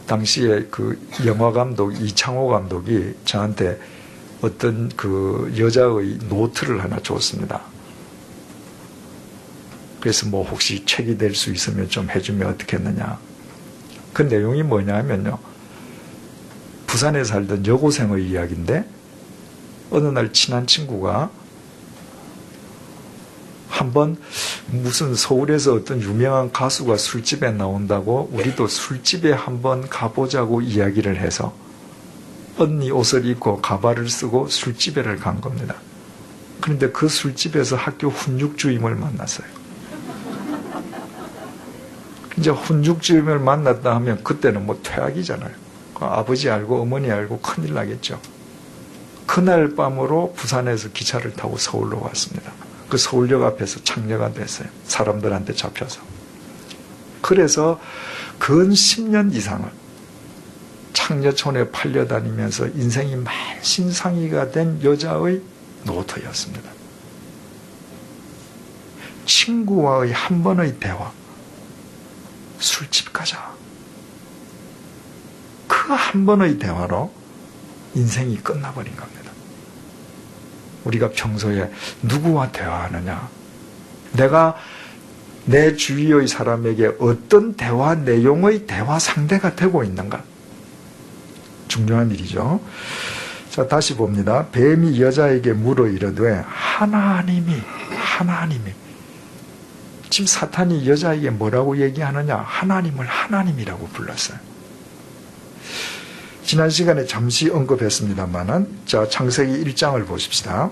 당시에 그 영화 감독 이창호 감독이 저한테 어떤 그 여자의 노트를 하나 줬습니다. 그래서 뭐 혹시 책이 될 수 있으면 좀 해주면 어떻겠느냐. 그 내용이 뭐냐면요, 부산에 살던 여고생의 이야기인데, 어느 날 친한 친구가 한번 무슨 서울에서 어떤 유명한 가수가 술집에 나온다고 우리도 술집에 한번 가보자고 이야기를 해서 언니 옷을 입고 가발을 쓰고 술집에를 간 겁니다. 그런데 그 술집에서 학교 훈육주임을 만났어요. 이제 훈육주임을 만났다 하면 그때는 뭐 퇴학이잖아요. 아버지 알고 어머니 알고 큰일 나겠죠. 그날 밤으로 부산에서 기차를 타고 서울로 왔습니다. 그 서울역 앞에서 창녀가 됐어요. 사람들한테 잡혀서. 그래서 근 10년 이상을 창녀촌에 팔려다니면서 인생이 만신상이가 된 여자의 노트였습니다. 친구와의 한 번의 대화, 술집 가자. 그 한 번의 대화로 인생이 끝나버린 겁니다. 우리가 평소에 누구와 대화하느냐, 내가 내 주위의 사람에게 어떤 대화 내용의 대화 상대가 되고 있는가, 중요한 일이죠. 자, 다시 봅니다. 뱀이 여자에게 물어 이르되 하나님이 지금 사탄이 여자에게 뭐라고 얘기하느냐, 하나님을 하나님이라고 불렀어요. 지난 시간에 잠시 언급했습니다만은, 자, 창세기 1장을 보십시다.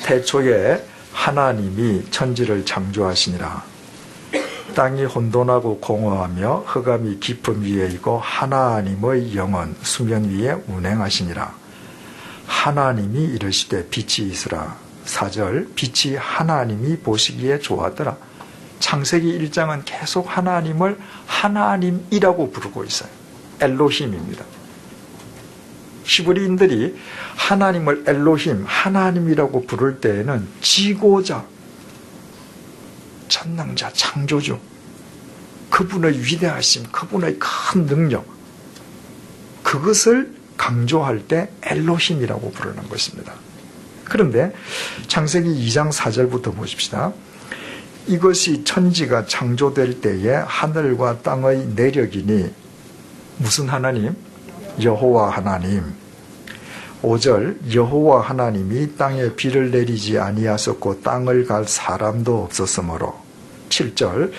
태초에 하나님이 천지를 창조하시니라. 땅이 혼돈하고 공허하며 흑암이 깊음 위에 있고 하나님의 영은 수면 위에 운행하시니라. 하나님이 이르시되 빛이 있으라. 4절, 빛이 하나님이 보시기에 좋았더라. 창세기 1장은 계속 하나님을 하나님이라고 부르고 있어요. 엘로힘입니다. 히브리인들이 하나님을 엘로힘, 하나님이라고 부를 때에는 지고자, 전능자, 창조주, 그분의 위대하심, 그분의 큰 능력, 그것을 강조할 때 엘로힘이라고 부르는 것입니다. 그런데 창세기 2장 4절부터 보십시다. 이것이 천지가 창조될 때에 하늘과 땅의 내력이니, 무슨 하나님? 여호와 하나님. 5절, 여호와 하나님이 땅에 비를 내리지 아니하셨고 땅을 갈 사람도 없었으므로. 7절,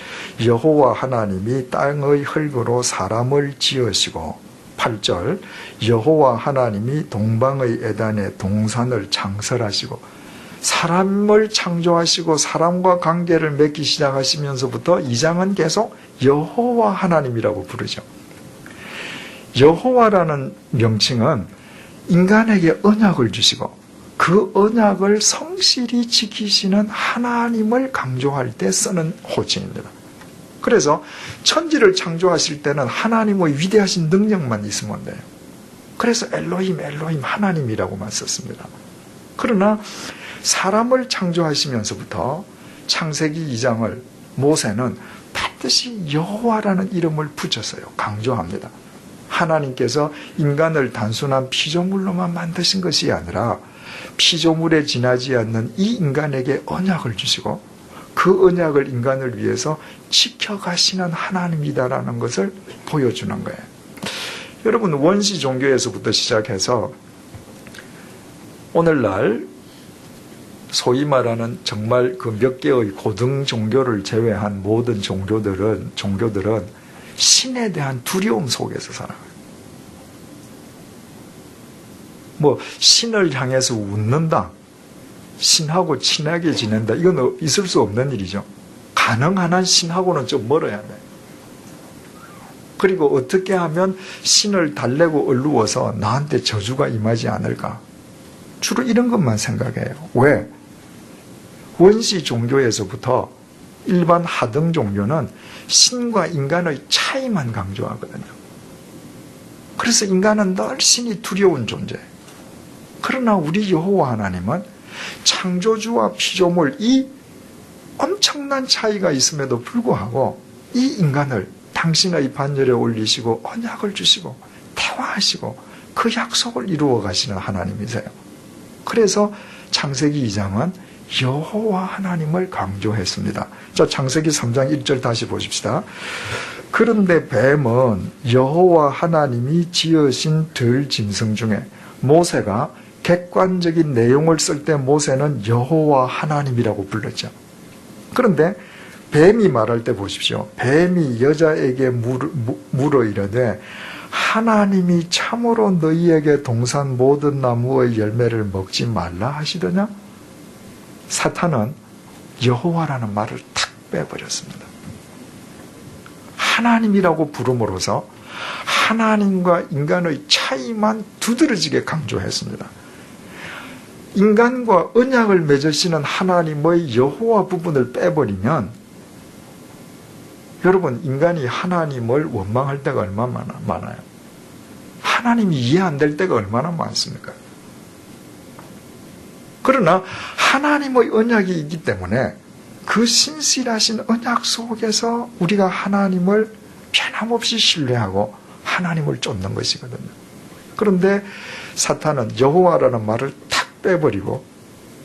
여호와 하나님이 땅의 흙으로 사람을 지으시고. 8절, 여호와 하나님이 동방의 에단에 동산을 창설하시고. 사람을 창조하시고 사람과 관계를 맺기 시작하시면서부터 2장은 계속 여호와 하나님이라고 부르죠. 여호와라는 명칭은 인간에게 언약을 주시고 그 언약을 성실히 지키시는 하나님을 강조할 때 쓰는 호칭입니다. 그래서 천지를 창조하실 때는 하나님의 위대하신 능력만 있으면 돼요. 그래서 엘로힘 하나님이라고만 썼습니다. 그러나 사람을 창조하시면서부터 창세기 2장을 모세는 반드시 여호와라는 이름을 붙였어요. 강조합니다. 하나님께서 인간을 단순한 피조물로만 만드신 것이 아니라 피조물에 지나지 않는 이 인간에게 언약을 주시고 그 언약을 인간을 위해서 지켜가시는 하나님이다라는 것을 보여주는 거예요. 여러분, 원시 종교에서부터 시작해서 오늘날 소위 말하는 정말 그 몇 개의 고등 종교를 제외한 모든 종교들은 신에 대한 두려움 속에서 살아가요. 신을 향해서 웃는다, 신하고 친하게 지낸다, 이건 있을 수 없는 일이죠. 가능한 한 신하고는 좀 멀어야 돼요. 그리고 어떻게 하면 신을 달래고 얼루어서 나한테 저주가 임하지 않을까? 주로 이런 것만 생각해요. 왜? 원시 종교에서부터 일반 하등 종교는 신과 인간의 차이만 강조하거든요. 그래서 인간은 늘 신이 두려운 존재예요. 그러나 우리 여호와 하나님은 창조주와 피조물 이 엄청난 차이가 있음에도 불구하고 이 인간을 당신의 반열에 올리시고 언약을 주시고 대화하시고 그 약속을 이루어 가시는 하나님이세요. 그래서 창세기 2장은 여호와 하나님을 강조했습니다. 자, 창세기 3장 1절 다시 보십시다. 그런데 뱀은 여호와 하나님이 지으신 들짐승 중에, 모세가 객관적인 내용을 쓸 때 모세는 여호와 하나님이라고 불렀죠. 그런데 뱀이 말할 때 보십시오. 뱀이 여자에게 물어 이르되 하나님이 참으로 너희에게 동산 모든 나무의 열매를 먹지 말라 하시더냐? 사탄은 여호와라는 말을 탁 빼버렸습니다. 하나님이라고 부름으로써 하나님과 인간의 차이만 두드러지게 강조했습니다. 인간과 언약을 맺으시는 하나님의 여호와 부분을 빼버리면 여러분, 인간이 하나님을 원망할 때가 얼마나 많아요? 하나님이 이해 안 될 때가 얼마나 많습니까? 그러나 하나님의 언약이 있기 때문에 그 신실하신 언약 속에서 우리가 하나님을 변함없이 신뢰하고 하나님을 쫓는 것이거든요. 그런데 사탄은 여호와라는 말을 탁 빼버리고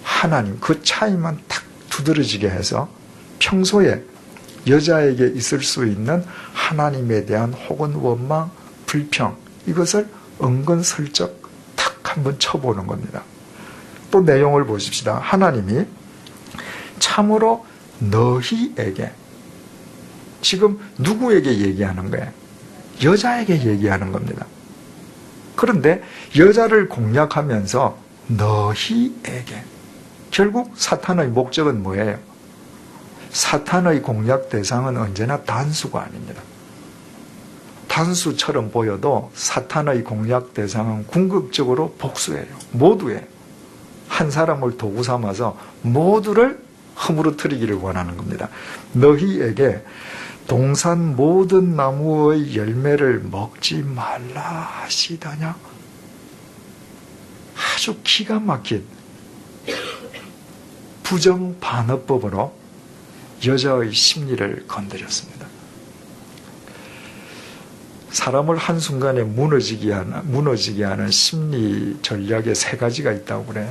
하나님, 그 차이만 탁 두드러지게 해서 평소에 여자에게 있을 수 있는 하나님에 대한 혹은 원망, 불평, 이것을 은근슬쩍 탁 한번 쳐보는 겁니다. 또 내용을 보십시다. 하나님이 참으로 너희에게, 지금 누구에게 얘기하는 거예요? 여자에게 얘기하는 겁니다. 그런데 여자를 공략하면서 너희에게, 결국 사탄의 목적은 뭐예요? 사탄의 공략 대상은 언제나 단수가 아닙니다. 단수처럼 보여도 사탄의 공략 대상은 궁극적으로 복수예요. 모두예요. 한 사람을 도구 삼아서 모두를 허물어뜨리기를 원하는 겁니다. 너희에게 동산 모든 나무의 열매를 먹지 말라 하시다냐? 아주 기가 막힌 부정반어법으로 여자의 심리를 건드렸습니다. 사람을 한순간에 무너지게 하는 심리 전략에 3가지가 있다고 그래요.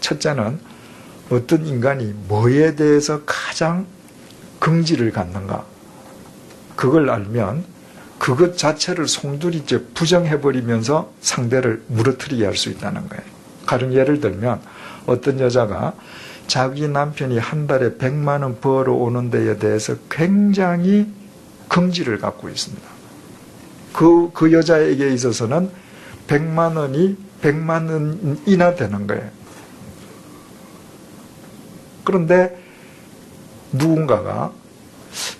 첫째는 어떤 인간이 뭐에 대해서 가장 긍지를 갖는가, 그걸 알면 그것 자체를 송두리째 부정해버리면서 상대를 무너뜨리게 할 수 있다는 거예요. 다른 예를 들면 어떤 여자가 자기 남편이 한 달에 100만 원 벌어오는 데에 대해서 굉장히 긍지를 갖고 있습니다. 그 여자에게 있어서는 100만 원이 100만 원이나 되는 거예요. 그런데 누군가가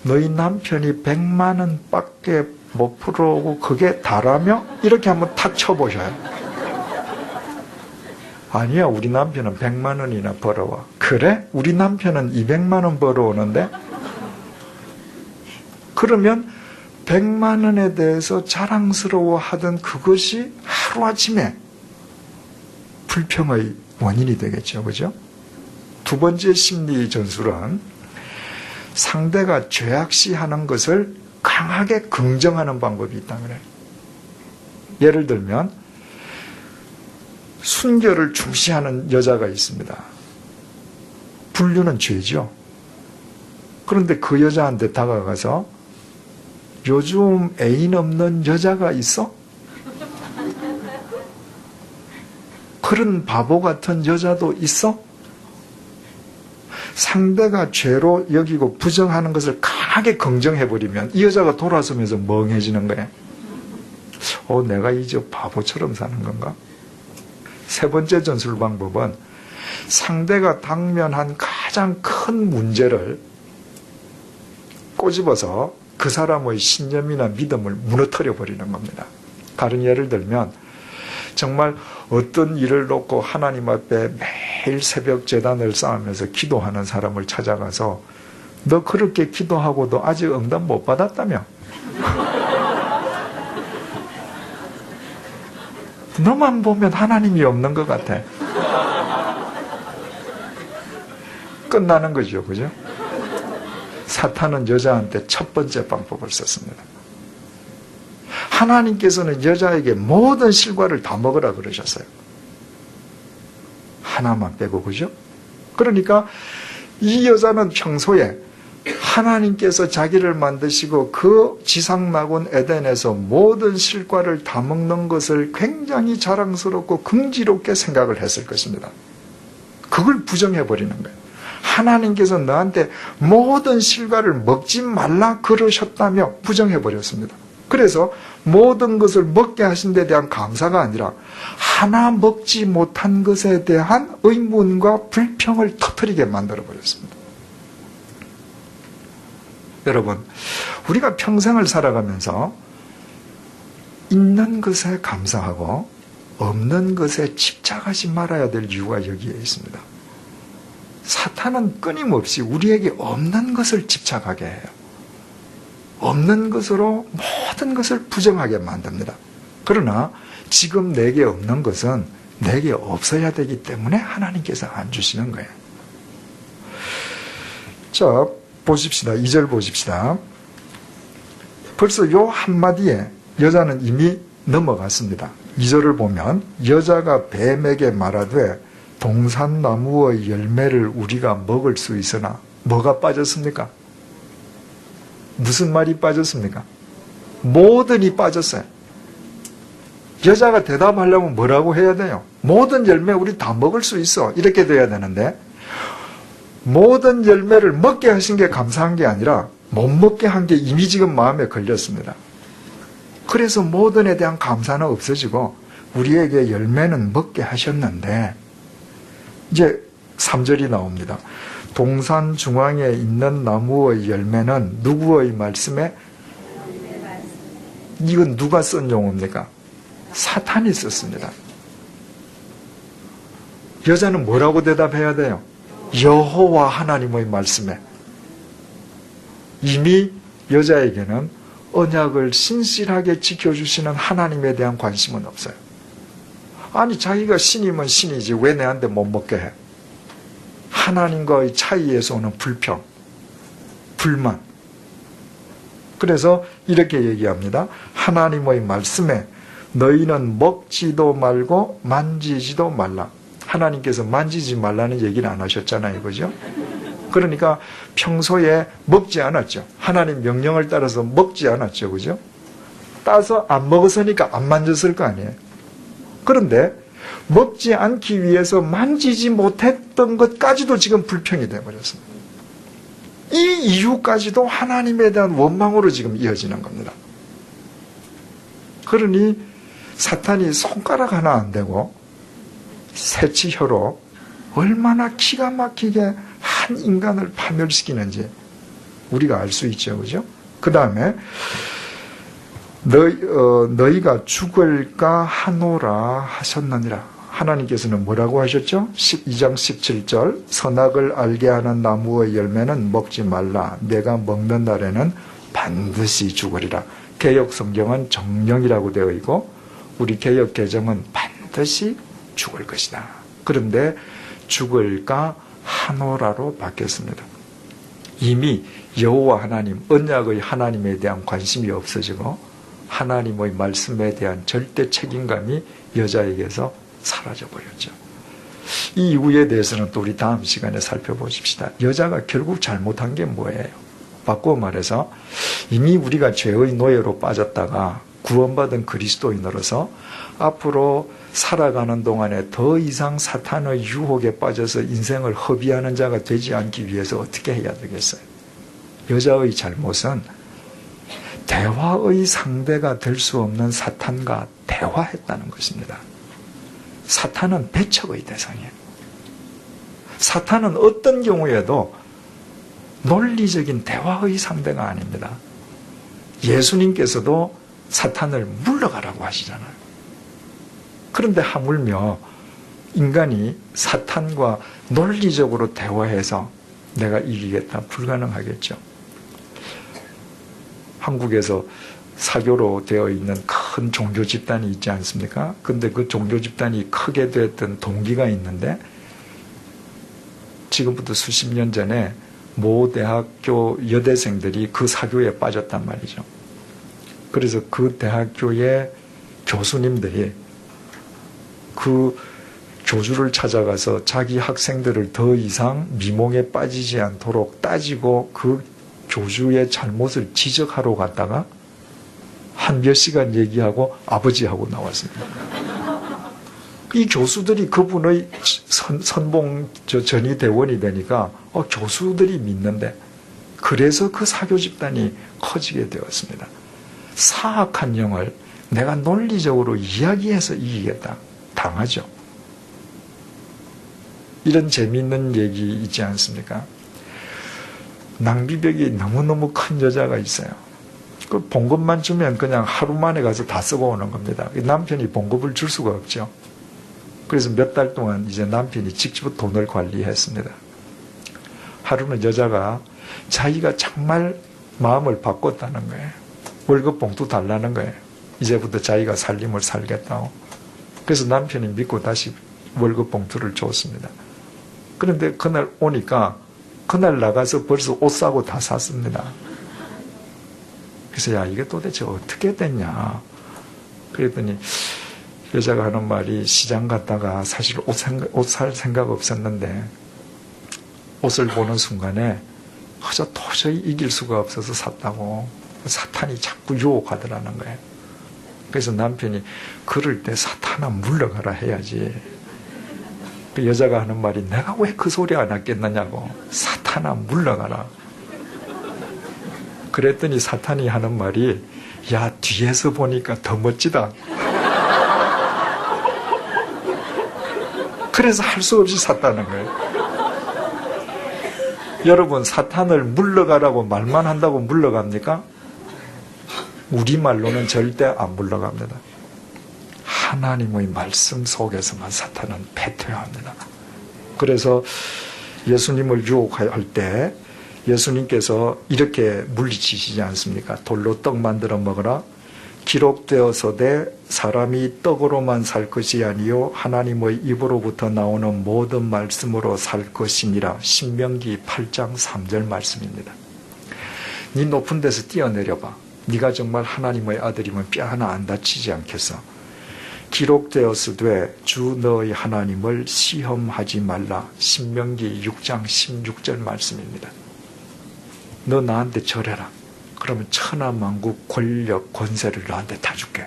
너희 남편이 100만 원밖에 못 벌어오고 그게 다라며? 이렇게 한번 탁 쳐보셔요. 아니야, 우리 남편은 100만 원이나 벌어와. 그래? 우리 남편은 200만 원 벌어오는데? 그러면 100만 원에 대해서 자랑스러워하던 그것이 하루아침에 불평의 원인이 되겠죠. 그죠? 두 번째 심리 전술은 상대가 죄악시하는 것을 강하게 긍정하는 방법이 있다는 거예요. 예를 들면 순결을 중시하는 여자가 있습니다. 불륜은 죄죠. 그런데 그 여자한테 다가가서 요즘 애인 없는 여자가 있어? 그런 바보 같은 여자도 있어? 상대가 죄로 여기고 부정하는 것을 강하게 긍정해버리면 이 여자가 돌아서면서 멍해지는 거예요. 내가 이제 바보처럼 사는 건가? 세 번째 전술 방법은 상대가 당면한 가장 큰 문제를 꼬집어서 그 사람의 신념이나 믿음을 무너뜨려 버리는 겁니다. 다른 예를 들면 정말 어떤 일을 놓고 하나님 앞에 매일 새벽 제단을 쌓으면서 기도하는 사람을 찾아가서 너 그렇게 기도하고도 아직 응답 못 받았다며? 너만 보면 하나님이 없는 것 같아. 끝나는 거죠. 그죠? 사탄은 여자한테 첫 번째 방법을 썼습니다. 하나님께서는 여자에게 모든 실과를 다 먹으라 그러셨어요. 하나만 빼고, 그죠? 그러니까 이 여자는 평소에 하나님께서 자기를 만드시고 그 지상낙원 에덴에서 모든 실과를 다 먹는 것을 굉장히 자랑스럽고 긍지롭게 생각을 했을 것입니다. 그걸 부정해버리는 거예요. 하나님께서 너한테 모든 실과를 먹지 말라 그러셨다며 부정해버렸습니다. 그래서 모든 것을 먹게 하신 데 대한 감사가 아니라 하나 먹지 못한 것에 대한 의문과 불평을 터뜨리게 만들어버렸습니다. 여러분, 우리가 평생을 살아가면서 있는 것에 감사하고 없는 것에 집착하지 말아야 될 이유가 여기에 있습니다. 사탄은 끊임없이 우리에게 없는 것을 집착하게 해요. 없는 것으로 모든 것을 부정하게 만듭니다. 그러나 지금 내게 없는 것은 내게 없어야 되기 때문에 하나님께서 안 주시는 거예요. 자, 보십시다. 2절 보십시다. 벌써 요 한마디에 여자는 이미 넘어갔습니다. 2절을 보면 여자가 뱀에게 말하되 동산나무의 열매를 우리가 먹을 수 있으나 뭐가 빠졌습니까? 무슨 말이 빠졌습니까? 모든이 빠졌어요. 여자가 대답하려면 뭐라고 해야 돼요? 모든 열매 우리 다 먹을 수 있어. 이렇게 돼야 되는데 모든 열매를 먹게 하신 게 감사한 게 아니라 못 먹게 한 게 이미 지금 마음에 걸렸습니다. 그래서 모든에 대한 감사는 없어지고 우리에게 열매는 먹게 하셨는데 이제 3절이 나옵니다. 동산 중앙에 있는 나무의 열매는 누구의 말씀에? 이건 누가 쓴 용어입니까? 사탄이 썼습니다. 여자는 뭐라고 대답해야 돼요? 여호와 하나님의 말씀에. 이미 여자에게는 언약을 신실하게 지켜주시는 하나님에 대한 관심은 없어요. 아니 자기가 신이면 신이지 왜 내한테 못 먹게 해? 하나님과의 차이에서 오는 불평, 불만. 그래서 이렇게 얘기합니다. 하나님의 말씀에 너희는 먹지도 말고 만지지도 말라. 하나님께서 만지지 말라는 얘기는 안 하셨잖아요. 그죠? 그러니까 평소에 먹지 않았죠. 하나님 명령을 따라서 먹지 않았죠. 그죠? 따서 안 먹었으니까 안 만졌을 거 아니에요. 그런데 먹지 않기 위해서 만지지 못했던 것까지도 지금 불평이 되어버렸습니다. 이 이유까지도 하나님에 대한 원망으로 지금 이어지는 겁니다. 그러니 사탄이 손가락 하나 안 대고 새치혀로 얼마나 기가 막히게 한 인간을 파멸시키는지 우리가 알 수 있죠. 그죠? 그 다음에 너희가 죽을까 하노라 하셨느니라. 하나님께서는 뭐라고 하셨죠? 2장 17절 선악을 알게 하는 나무의 열매는 먹지 말라. 내가 먹는 날에는 반드시 죽으리라. 개역 성경은 정령이라고 되어 있고 우리 개역 개정은 반드시 죽을 것이다. 그런데 죽을까 하노라로 바뀌었습니다. 이미 여호와 하나님, 언약의 하나님에 대한 관심이 없어지고 하나님의 말씀에 대한 절대 책임감이 여자에게서 사라져 버렸죠. 이 이유에 대해서는 또 우리 다음 시간에 살펴보십시다. 여자가 결국 잘못한 게 뭐예요? 바꾸어 말해서 이미 우리가 죄의 노예로 빠졌다가 구원받은 그리스도인으로서 앞으로 살아가는 동안에 더 이상 사탄의 유혹에 빠져서 인생을 허비하는 자가 되지 않기 위해서 어떻게 해야 되겠어요? 여자의 잘못은 대화의 상대가 될 수 없는 사탄과 대화했다는 것입니다. 사탄은 배척의 대상이에요. 사탄은 어떤 경우에도 논리적인 대화의 상대가 아닙니다. 예수님께서도 사탄을 물러가라고 하시잖아요. 그런데 하물며 인간이 사탄과 논리적으로 대화해서 내가 이기겠다, 불가능하겠죠. 한국에서 사교로 되어 있는 큰 종교 집단이 있지 않습니까? 근데 그 종교 집단이 크게 됐던 동기가 있는데 지금부터 수십 년 전에 모 대학교 여대생들이 그 사교에 빠졌단 말이죠. 그래서 그 대학교의 교수님들이 그 교주를 찾아가서 자기 학생들을 더 이상 미몽에 빠지지 않도록 따지고 그 교주의 잘못을 지적하러 갔다가 한 몇 시간 얘기하고 아버지하고 나왔습니다. 이 교수들이 그분의 선봉 전의대원이 되니까 교수들이 믿는데 그래서 그 사교 집단이 커지게 되었습니다. 사악한 영을 내가 논리적으로 이야기해서 이기겠다. 당하죠. 이런 재미있는 얘기 있지 않습니까? 낭비벽이 너무너무 큰 여자가 있어요. 그 봉급만 주면 그냥 하루 만에 가서 다 쓰고 오는 겁니다. 남편이 봉급을 줄 수가 없죠. 그래서 몇 달 동안 이제 남편이 직접 돈을 관리했습니다. 하루는 여자가 자기가 정말 마음을 바꿨다는 거예요. 월급 봉투 달라는 거예요. 이제부터 자기가 살림을 살겠다고. 그래서 남편이 믿고 다시 월급 봉투를 줬습니다. 그런데 그날 오니까 그날 나가서 벌써 옷 사고 다 샀습니다. 그래서 야, 이게 도대체 어떻게 됐냐. 그랬더니 여자가 하는 말이 시장 갔다가 사실 옷 살 생각 없었는데 옷을 보는 순간에 그저 도저히 이길 수가 없어서 샀다고. 사탄이 자꾸 유혹하더라는 거예요. 그래서 남편이 그럴 때 사탄아 물러가라 해야지. 그 여자가 하는 말이 내가 왜 그 소리 안 했겠느냐고. 사탄아 물러가라. 그랬더니 사탄이 하는 말이 야, 뒤에서 보니까 더 멋지다. 그래서 할 수 없이 샀다는 거예요. 여러분, 사탄을 물러가라고 말만 한다고 물러갑니까? 우리말로는 절대 안 물러갑니다. 하나님의 말씀 속에서만 사탄은 패퇴해야 합니다. 그래서 예수님을 유혹할 때 예수님께서 이렇게 물리치시지 않습니까? 돌로 떡 만들어 먹으라. 기록되어서되 사람이 떡으로만 살 것이 아니요 하나님의 입으로부터 나오는 모든 말씀으로 살 것이니라. 신명기 8장 3절 말씀입니다. 네 높은 데서 뛰어내려봐. 네가 정말 하나님의 아들이면 뼈 하나 안 다치지 않겠어. 기록되었으되 주 너의 하나님을 시험하지 말라. 신명기 6장 16절 말씀입니다. 너 나한테 절해라. 그러면 천하만국 권력 권세를 너한테 다 줄게.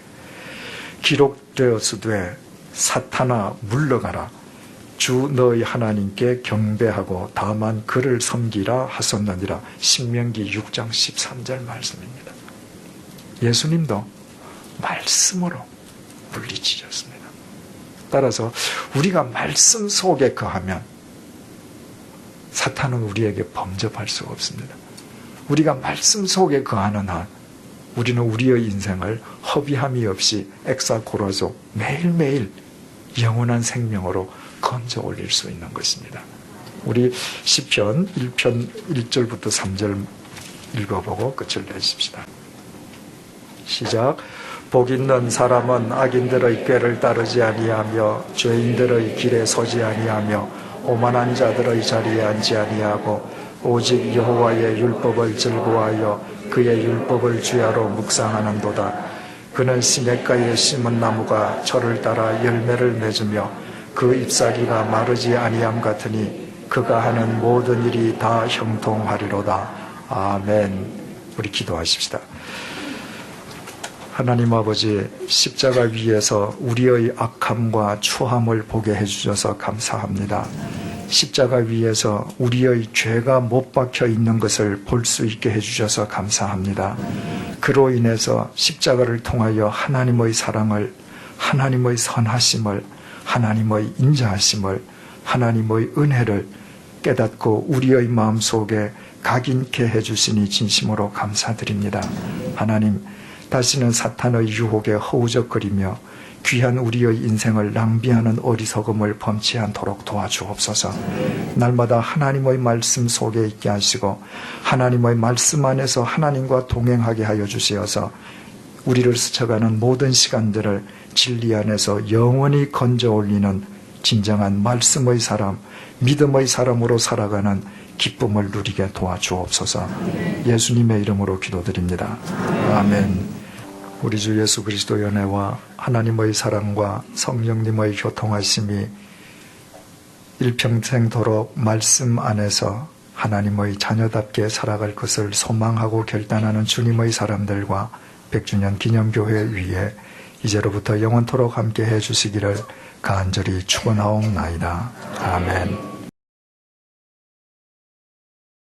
기록되었으되 사탄아 물러가라. 주 너의 하나님께 경배하고 다만 그를 섬기라 하셨느니라. 신명기 6장 13절 말씀입니다. 예수님도 말씀으로 물리치셨습니다. 따라서 우리가 말씀 속에 거하면 사탄은 우리에게 범접할 수가 없습니다. 우리가 말씀 속에 거하는 한 우리는 우리의 인생을 허비함이 없이 엑사코라조 매일매일 영원한 생명으로 건져 올릴 수 있는 것입니다. 우리 시편 1편 1절부터 3절 읽어보고 끝을 내십시다. 시작. 복 있는 사람은 악인들의 꾀를 따르지 아니하며 죄인들의 길에 서지 아니하며 오만한 자들의 자리에 앉지 아니하고 오직 여호와의 율법을 즐거워하여 그의 율법을 주야로 묵상하는도다. 그는 시냇가에 심은 나무가 철을 따라 열매를 맺으며 그 잎사귀가 마르지 아니함 같으니 그가 하는 모든 일이 다 형통하리로다. 아멘. 우리 기도하십시다. 하나님 아버지, 십자가 위에서 우리의 악함과 추함을 보게 해주셔서 감사합니다. 십자가 위에서 우리의 죄가 못 박혀 있는 것을 볼 수 있게 해주셔서 감사합니다. 그로 인해서 십자가를 통하여 하나님의 사랑을, 하나님의 선하심을, 하나님의 인자하심을, 하나님의 은혜를 깨닫고 우리의 마음속에 각인케 해주시니 진심으로 감사드립니다. 하나님, 다시는 사탄의 유혹에 허우적거리며 귀한 우리의 인생을 낭비하는 어리석음을 범치 않도록 도와주옵소서. 날마다 하나님의 말씀 속에 있게 하시고 하나님의 말씀 안에서 하나님과 동행하게 하여 주시어서 우리를 스쳐가는 모든 시간들을 진리 안에서 영원히 건져 올리는 진정한 말씀의 사람, 믿음의 사람으로 살아가는 기쁨을 누리게 도와주옵소서. 예수님의 이름으로 기도드립니다. 아멘. 우리 주 예수 그리스도의 은혜와 하나님의 사랑과 성령님의 교통하심이 일평생도록 말씀 안에서 하나님의 자녀답게 살아갈 것을 소망하고 결단하는 주님의 사람들과 100주년 기념교회 위에 이제로부터 영원토록 함께 해주시기를 간절히 축원하옵나이다. 아멘.